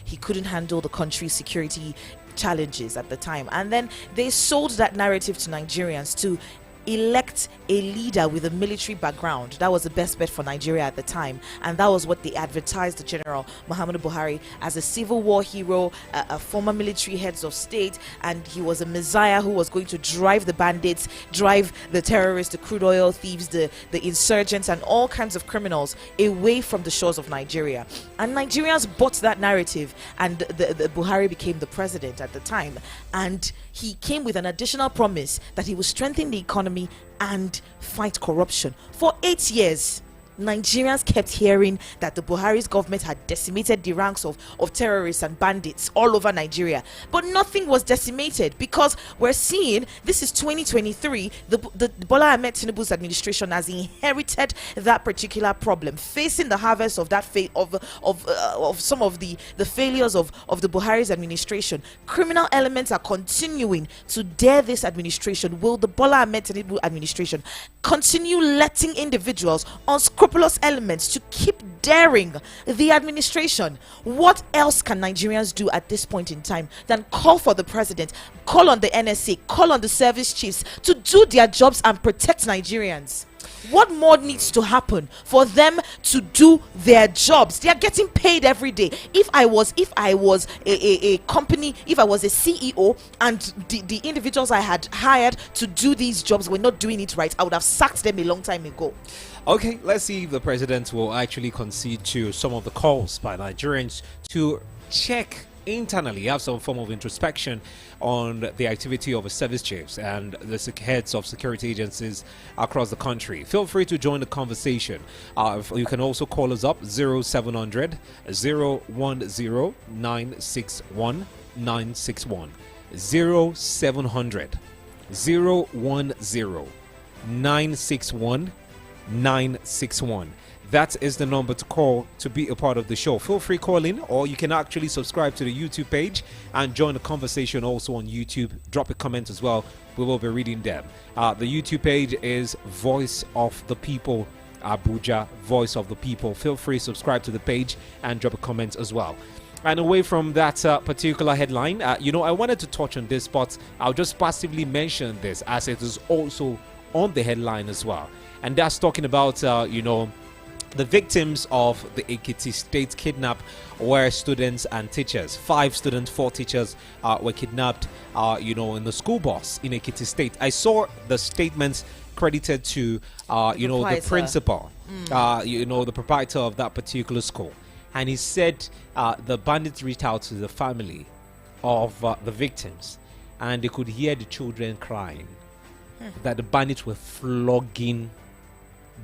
he couldn't handle the country's security challenges at the time. And then they sold that narrative to Nigerians to elect a leader with a military background. That was the best bet for Nigeria at the time, and that was what they advertised the General Muhammadu Buhari as: a civil war hero, a former military heads of state, and he was a messiah who was going to drive the bandits, drive the terrorists, the crude oil thieves, the insurgents, and all kinds of criminals away from the shores of Nigeria. And Nigerians bought that narrative, and the Buhari became the president at the time, and he came with an additional promise that he would strengthen the economy and fight corruption. For 8 years, Nigerians kept hearing that the Buhari's government had decimated the ranks of terrorists and bandits all over Nigeria. But nothing was decimated, because we're seeing, this is 2023, the Bola Ahmed Tinubu's administration has inherited that particular problem, facing the harvest of that of some of the failures of the Buhari's administration. Criminal elements are continuing to dare this administration. Will the Bola Ahmed Tinubu administration continue letting individuals unscrupulous elements to keep daring the administration? What else can Nigerians do at this point in time than call for the president, call on the NSA, call on the service chiefs to do their jobs and protect Nigerians? What more needs to happen for them to do their jobs? They are getting paid every day. If I was a company, if I was a CEO, and the individuals I had hired to do these jobs were not doing it right, I would have sacked them a long time ago. Okay, let's see if the president will actually concede to some of the calls by Nigerians to check internally, have some form of introspection on the activity of the service chiefs and the heads of security agencies across the country. Feel free to join the conversation. You can also call us up 0700 010 961 961 0700 010 961 961. That is the number to call to be a part of the show. Feel free to call in, or you can actually subscribe to the YouTube page and join the conversation also on YouTube. Drop a comment as well. We will be reading them. The YouTube page is Voice of the People Abuja, Voice of the People. Feel free to subscribe to the page and drop a comment as well. And away from that particular headline, I wanted to touch on this, but I'll just passively mention this as it is also on the headline as well. And that's talking about, the victims of the Ekiti State kidnap were students and teachers. 5 students, 4 teachers were kidnapped, in the school bus in Ekiti State. I saw the statements credited to, the principal, the proprietor of that particular school. And he said the bandits reached out to the family of the victims, and they could hear the children crying, that the bandits were flogging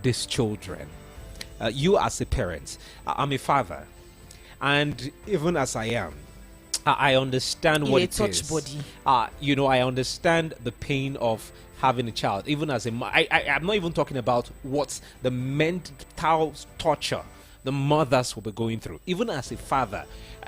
these children. You as a parent, I'm a father, and even as I am, I understand what it is. Body. I understand the pain of having a child. Even as I'm not even talking about what's the mental torture the mothers will be going through. Even as a father,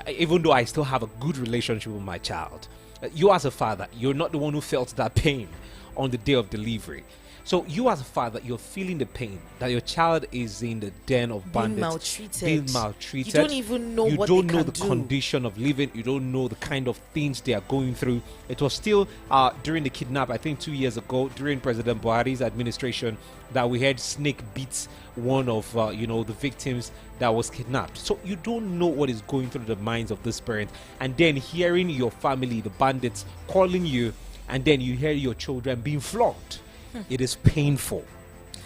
even though I still have a good relationship with my child, you as a father, you're not the one who felt that pain on the day of delivery. So you as a father, you're feeling the pain that your child is in the den of bandits, being maltreated. You don't even know what they can do. You don't know the condition of living. You don't know the kind of things they are going through. It was still during the kidnap, I think 2 years ago, during President Buhari's administration, that we had snake beats one of the victims that was kidnapped. So you don't know what is going through the minds of this parent, and then hearing your family, the bandits, calling you, and then you hear your children being flogged. It is painful.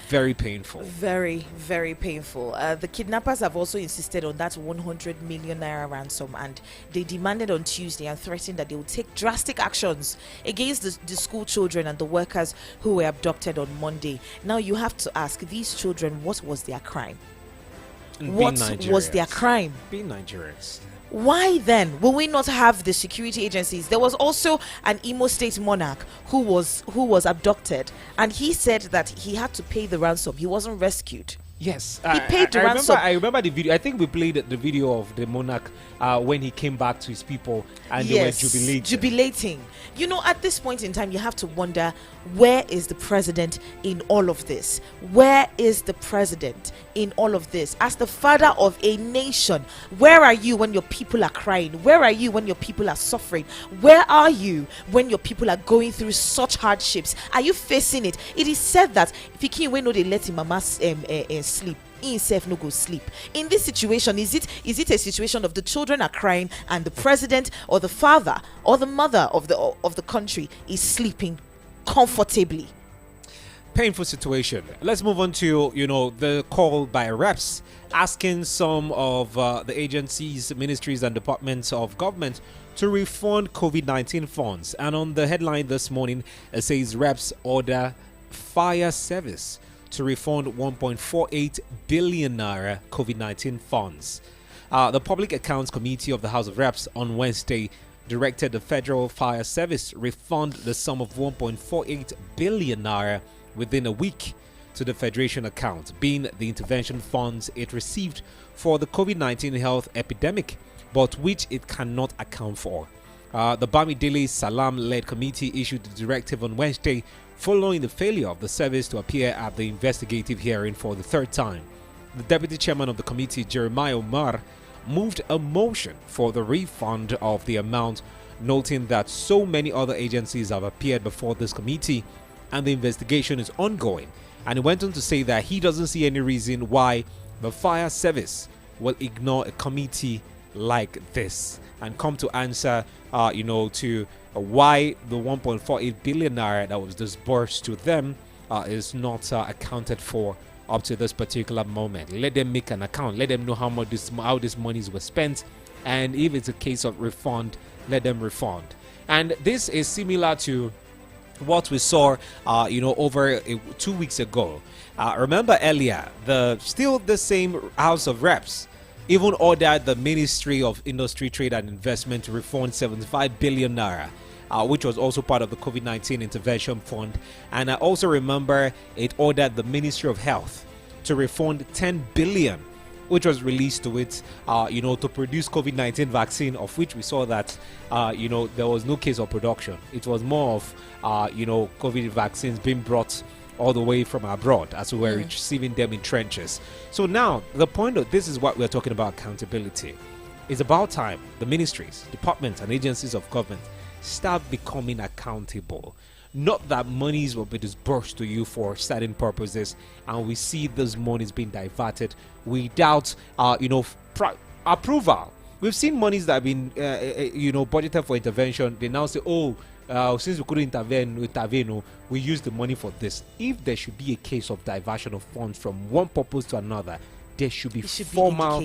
Very painful. Very, very painful. The kidnappers have also insisted on that 100 million naira ransom, and they demanded on Tuesday and threatened that they will take drastic actions against the school children and the workers who were abducted on Monday. Now you have to ask these children, what was their crime? What was their crime? Being Nigerians. Why then will we not have the security agencies? There was also an Imo State monarch who was abducted, and he said that he had to pay the ransom. He wasn't rescued. Yes, he paid the ransom. I remember the video. I think we played the video of the monarch when he came back to his people, and they were jubilating. At this point in time, you have to wonder, where is the president in all of this? Where is the president in all of this? As the father of a nation, where are you when your people are crying? Where are you when your people are suffering? Where are you when your people are going through such hardships? Are you facing it? It is said that pikin wey no dey let him mama sleep, he himself no go sleep. In this situation, is it a situation of the children are crying and the president or the father or the mother of the country is sleeping comfortably? Painful situation. Let's move on to the call by reps asking some of the agencies, ministries and departments of government to refund COVID-19 funds. And on the headline this morning, it says reps order fire service to refund 1.48 billion naira COVID-19 funds. The Public Accounts Committee of the House of Reps on Wednesday directed the Federal Fire Service refund the sum of 1.48 billion naira within a week to the Federation account, being the intervention funds it received for the COVID-19 health epidemic, but which it cannot account for. The Bamidele Salam-led committee issued the directive on Wednesday following the failure of the service to appear at the investigative hearing for the third time. The deputy chairman of the committee, Jeremiah Omar, moved a motion for the refund of the amount, noting that so many other agencies have appeared before this committee and the investigation is ongoing. And he went on to say that he doesn't see any reason why the fire service will ignore a committee like this and come to answer to why the 1.48 billion naira that was disbursed to them is not accounted for up to this particular moment. Let them make an account. Let them know how this monies were spent, and if it's a case of refund, let them refund. And this is similar to what we saw over 2 weeks ago. Remember earlier, the same House of Reps even ordered the Ministry of Industry, Trade and Investment to refund 75 billion naira, which was also part of the COVID-19 intervention fund. And I also remember it ordered the Ministry of Health to refund 10 billion, which was released to it, to produce COVID-19 vaccine, of which we saw that, there was no case of production. It was more of, COVID vaccines being brought all the way from abroad as we were receiving them in trenches. So now the point of this is what we're talking about: accountability. it's about time the ministries, departments, and agencies of government start becoming accountable. Not that monies will be disbursed to you for certain purposes, and we see those monies being diverted without, approval. We've seen monies that have been, budgeted for intervention. They now say, since we couldn't intervene, we use the money for this. If there should be a case of diversion of funds from one purpose to another, there should be formal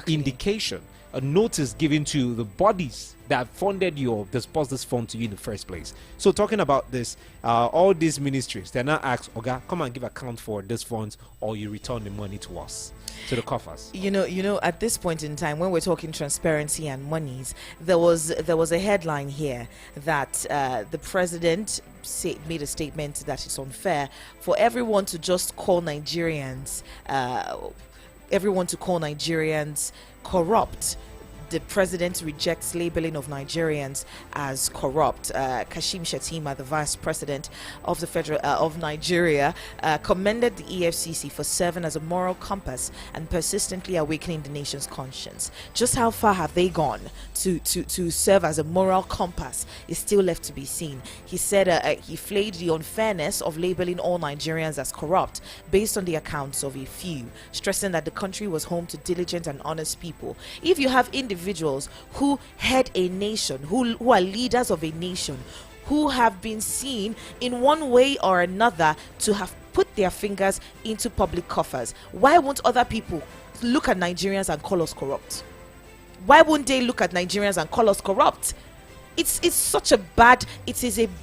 indication, a notice given to the bodies that funded you or disbursed this fund to you in the first place. So talking about this, all these ministries, they're now asked, okay, come and give account for these funds, or you return the money to us, to the coffers. At this point in time, when we're talking transparency and monies, there was a headline here that the president made a statement that it's unfair for everyone to just call Nigerians corrupt. The president rejects labeling of Nigerians as corrupt. Kashim Shettima, the vice president of the federal of Nigeria, commended the EFCC for serving as a moral compass and persistently awakening the nation's conscience. Just how far have they gone to serve as a moral compass is still left to be seen. He said he flayed the unfairness of labeling all Nigerians as corrupt based on the accounts of a few, stressing that the country was home to diligent and honest people. If you have individuals who head a nation, who are leaders of a nation, who have been seen in one way or another to have put their fingers into public coffers, why won't other people look at Nigerians and call us corrupt? Why won't they look at Nigerians and call us corrupt? It is a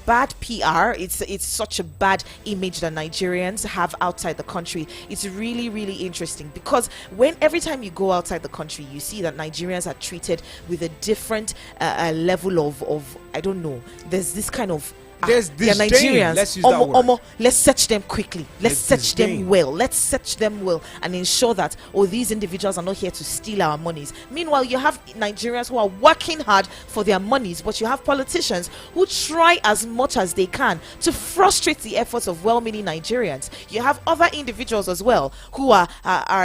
bad PR. It's such a bad image that Nigerians have outside the country. It's really, really interesting, because every time you go outside the country, you see that Nigerians are treated with a different level of I don't know. There's this kind of there's this Nigerians. Let's use that word. Let's search them quickly. Let's search them well. Let's search them well and ensure that these individuals are not here to steal our monies. Meanwhile, you have Nigerians who are working hard for their monies, but you have politicians who try as much as they can to frustrate the efforts of well-meaning Nigerians. You have other individuals as well who are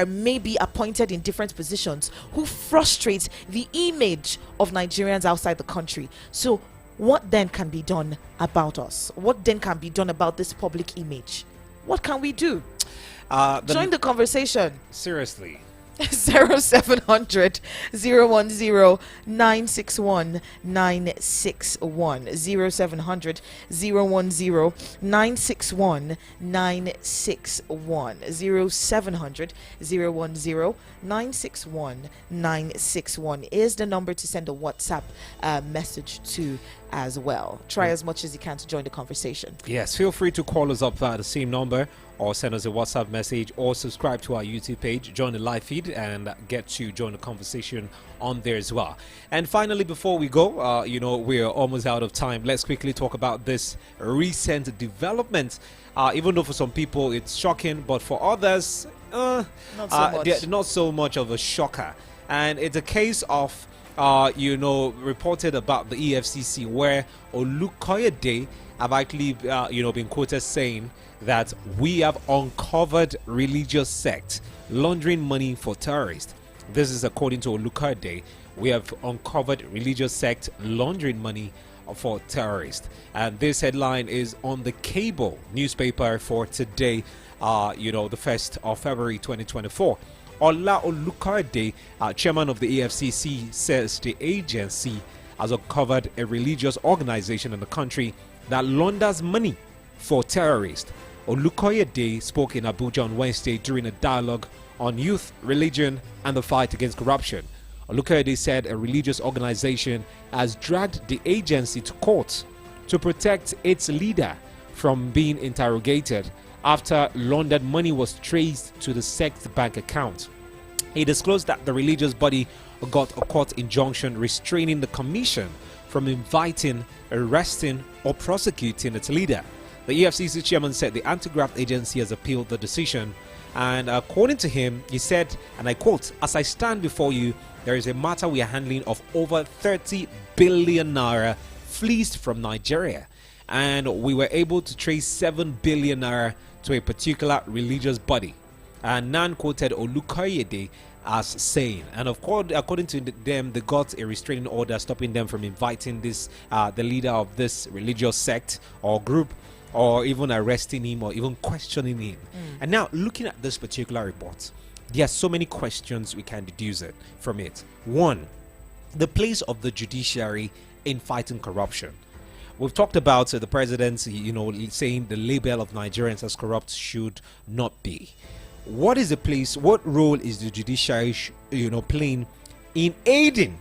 maybe appointed in different positions who frustrate the image of Nigerians outside the country. So what then can be done about us? What then can be done about this public image? What can we do? Join the conversation. Seriously. 0700 010 961 961 0700 010 961 961 0700 010 961 961 is the number to send a WhatsApp message to as well. Try as much as you can to join the conversation. Yes, feel free to call us up via the same number, or send us a WhatsApp message, or subscribe to our YouTube page, join the live feed, and get to join the conversation on there as well. And finally, before we go, we're almost out of time. Let's quickly talk about this recent development. Even though for some people it's shocking, but for others, not so much of a shocker. And it's a case of reported about the EFCC, where Olukoyede have actually been quoted saying that we have uncovered religious sect laundering money for terrorists. This is according to Olukoyede. We have uncovered religious sect laundering money for terrorists, and this headline is on the Cable newspaper for today, the 1st of February 2024. Ola Olukoyede, chairman of the EFCC, says the agency has uncovered a religious organization in the country that launders money for terrorists. Olukoyede spoke in Abuja on Wednesday during a dialogue on youth, religion, and the fight against corruption. Olukoyede said a religious organization has dragged the agency to court to protect its leader from being interrogated after laundered money was traced to the sect's bank account. He disclosed that the religious body got a court injunction restraining the commission from inviting, arresting, or prosecuting its leader. The EFCC chairman said the anti-graft agency has appealed the decision, and according to him, he said, and I quote, "As I stand before you, there is a matter we are handling of over 30 billion naira fleeced from Nigeria, and we were able to trace 7 billion naira to a particular religious body." And Nan quoted Olukoyede as sane. And of course, according to them, they got a restraining order stopping them from inviting this the leader of this religious sect or group, or even arresting him or even questioning him. And now, looking at this particular report, there are so many questions we can deduce it from it. One, the place of the judiciary in fighting corruption. We've talked about the president, saying the label of Nigerians as corrupt should not be. What is the place? What role is the judiciary, playing in aiding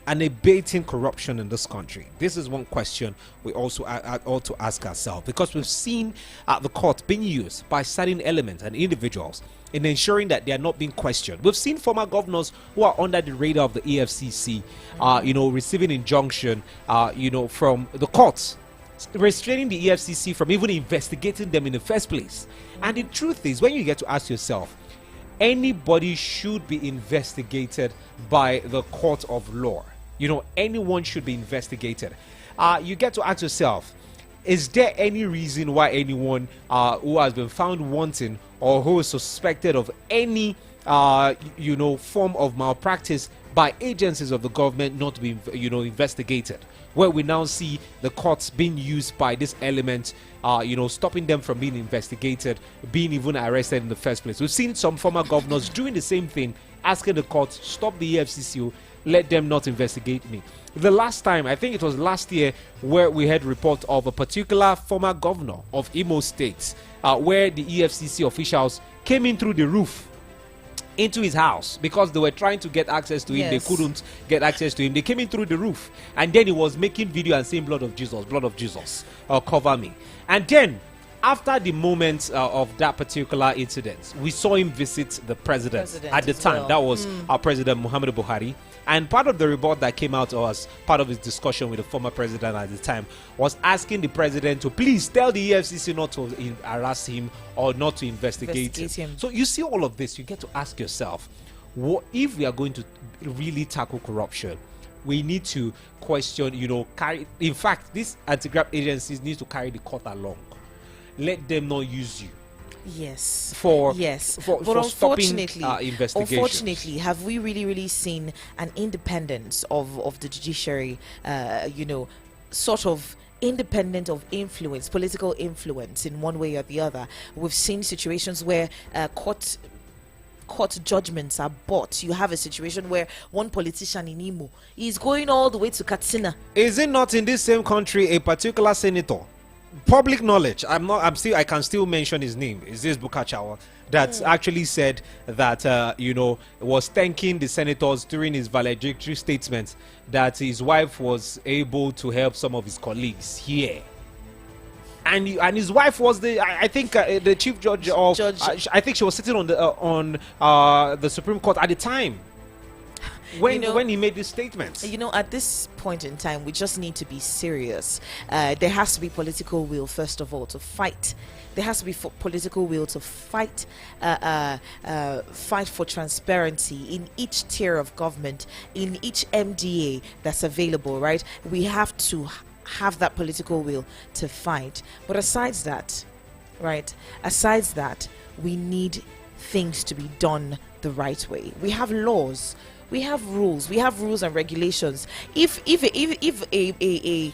and abating corruption in this country? This is one question we also ought to ask ourselves, because we've seen the court being used by certain elements and individuals in ensuring that they are not being questioned. We've seen former governors who are under the radar of the EFCC, receiving injunction, from the courts, restraining the EFCC from even investigating them in the first place. And the truth is, when you get to ask yourself, anybody should be investigated by the court of law. Anyone should be investigated. You get to ask yourself, is there any reason why anyone who has been found wanting or who is suspected of any form of malpractice by agencies of the government not to be investigated? Where we now see the courts being used by this element, stopping them from being investigated, being even arrested in the first place. We've seen some former governors doing the same thing, asking the courts, stop the EFCC, let them not investigate me. The last time, I think it was last year, where we had report of a particular former governor of Imo State, where the EFCC officials came in through the roof into his house because they were trying to get access to him. They couldn't get access to him. They came in through the roof, and then he was making video and saying, blood of Jesus, cover me. And then after the moment of that particular incident, we saw him visit the president at the time. That was our president, Muhammadu Buhari. And part of the report that came out, or as part of his discussion with the former president at the time, was asking the president to please tell the EFCC not to harass him or not to investigate him. So you see all of this, you get to ask yourself, what if we are going to really tackle corruption? We need to question, in fact, these anti-graft agencies need to carry the court along. Let them not use you. For unfortunately, stopping investigations. Unfortunately, have we really seen an independence of the judiciary? Sort of independent of influence, political influence in one way or the other. We've seen situations where court judgments are bought. You have a situation where one politician in Imo is going all the way to Katsina. Is it not in this same country a particular senator? Public knowledge, I can still mention his name, is this Bukachawa, that actually said that was thanking the senators during his valedictory statement that his wife was able to help some of his colleagues here. And his wife was the chief judge of I think she was sitting on the Supreme Court at the time when he made this statement. At this point in time, we just need to be serious. There has to be political will, first of all, to fight. There has to be political will to fight for transparency in each tier of government, in each MDA that's available, right? We have to have that political will to fight. But aside that, we need things to be done the right way. We have laws. We have rules. We have rules and regulations. If a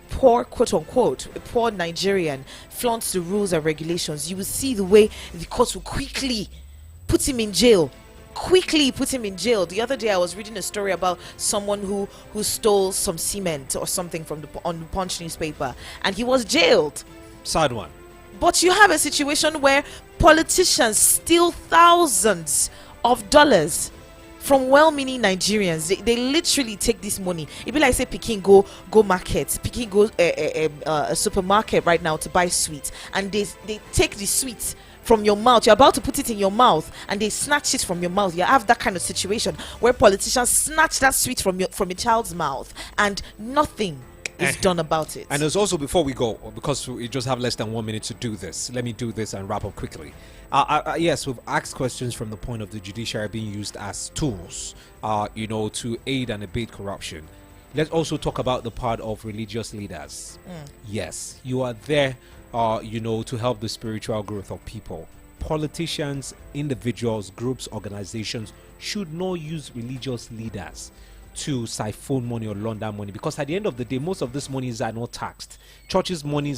poor, quote unquote, a poor Nigerian flaunts the rules and regulations, you will see the way the courts will quickly put him in jail. The other day I was reading a story about someone who stole some cement or something on the Punch newspaper, and he was jailed. Sad one. But you have a situation where politicians steal thousands of dollars from well-meaning Nigerians. They literally take this money. It be like say Peking go market, Peking go a supermarket right now to buy sweets, and they take the sweets from your mouth. You're about to put it in your mouth, and they snatch it from your mouth. You have that kind of situation where politicians snatch that sweet from a child's mouth, and nothing is done about it. And there's also, before we go, because we just have less than 1 minute to do this, let me do this and wrap up quickly. Yes, we've asked questions from the point of the judiciary being used as tools, to aid and abate corruption. Let's also talk about the part of religious leaders. Yes, you are there, to help the spiritual growth of people. politicians, individuals, groups, organizations should not use religious leaders to siphon money or launder money, because at the end of the day, most of these monies are not taxed. Churches' monies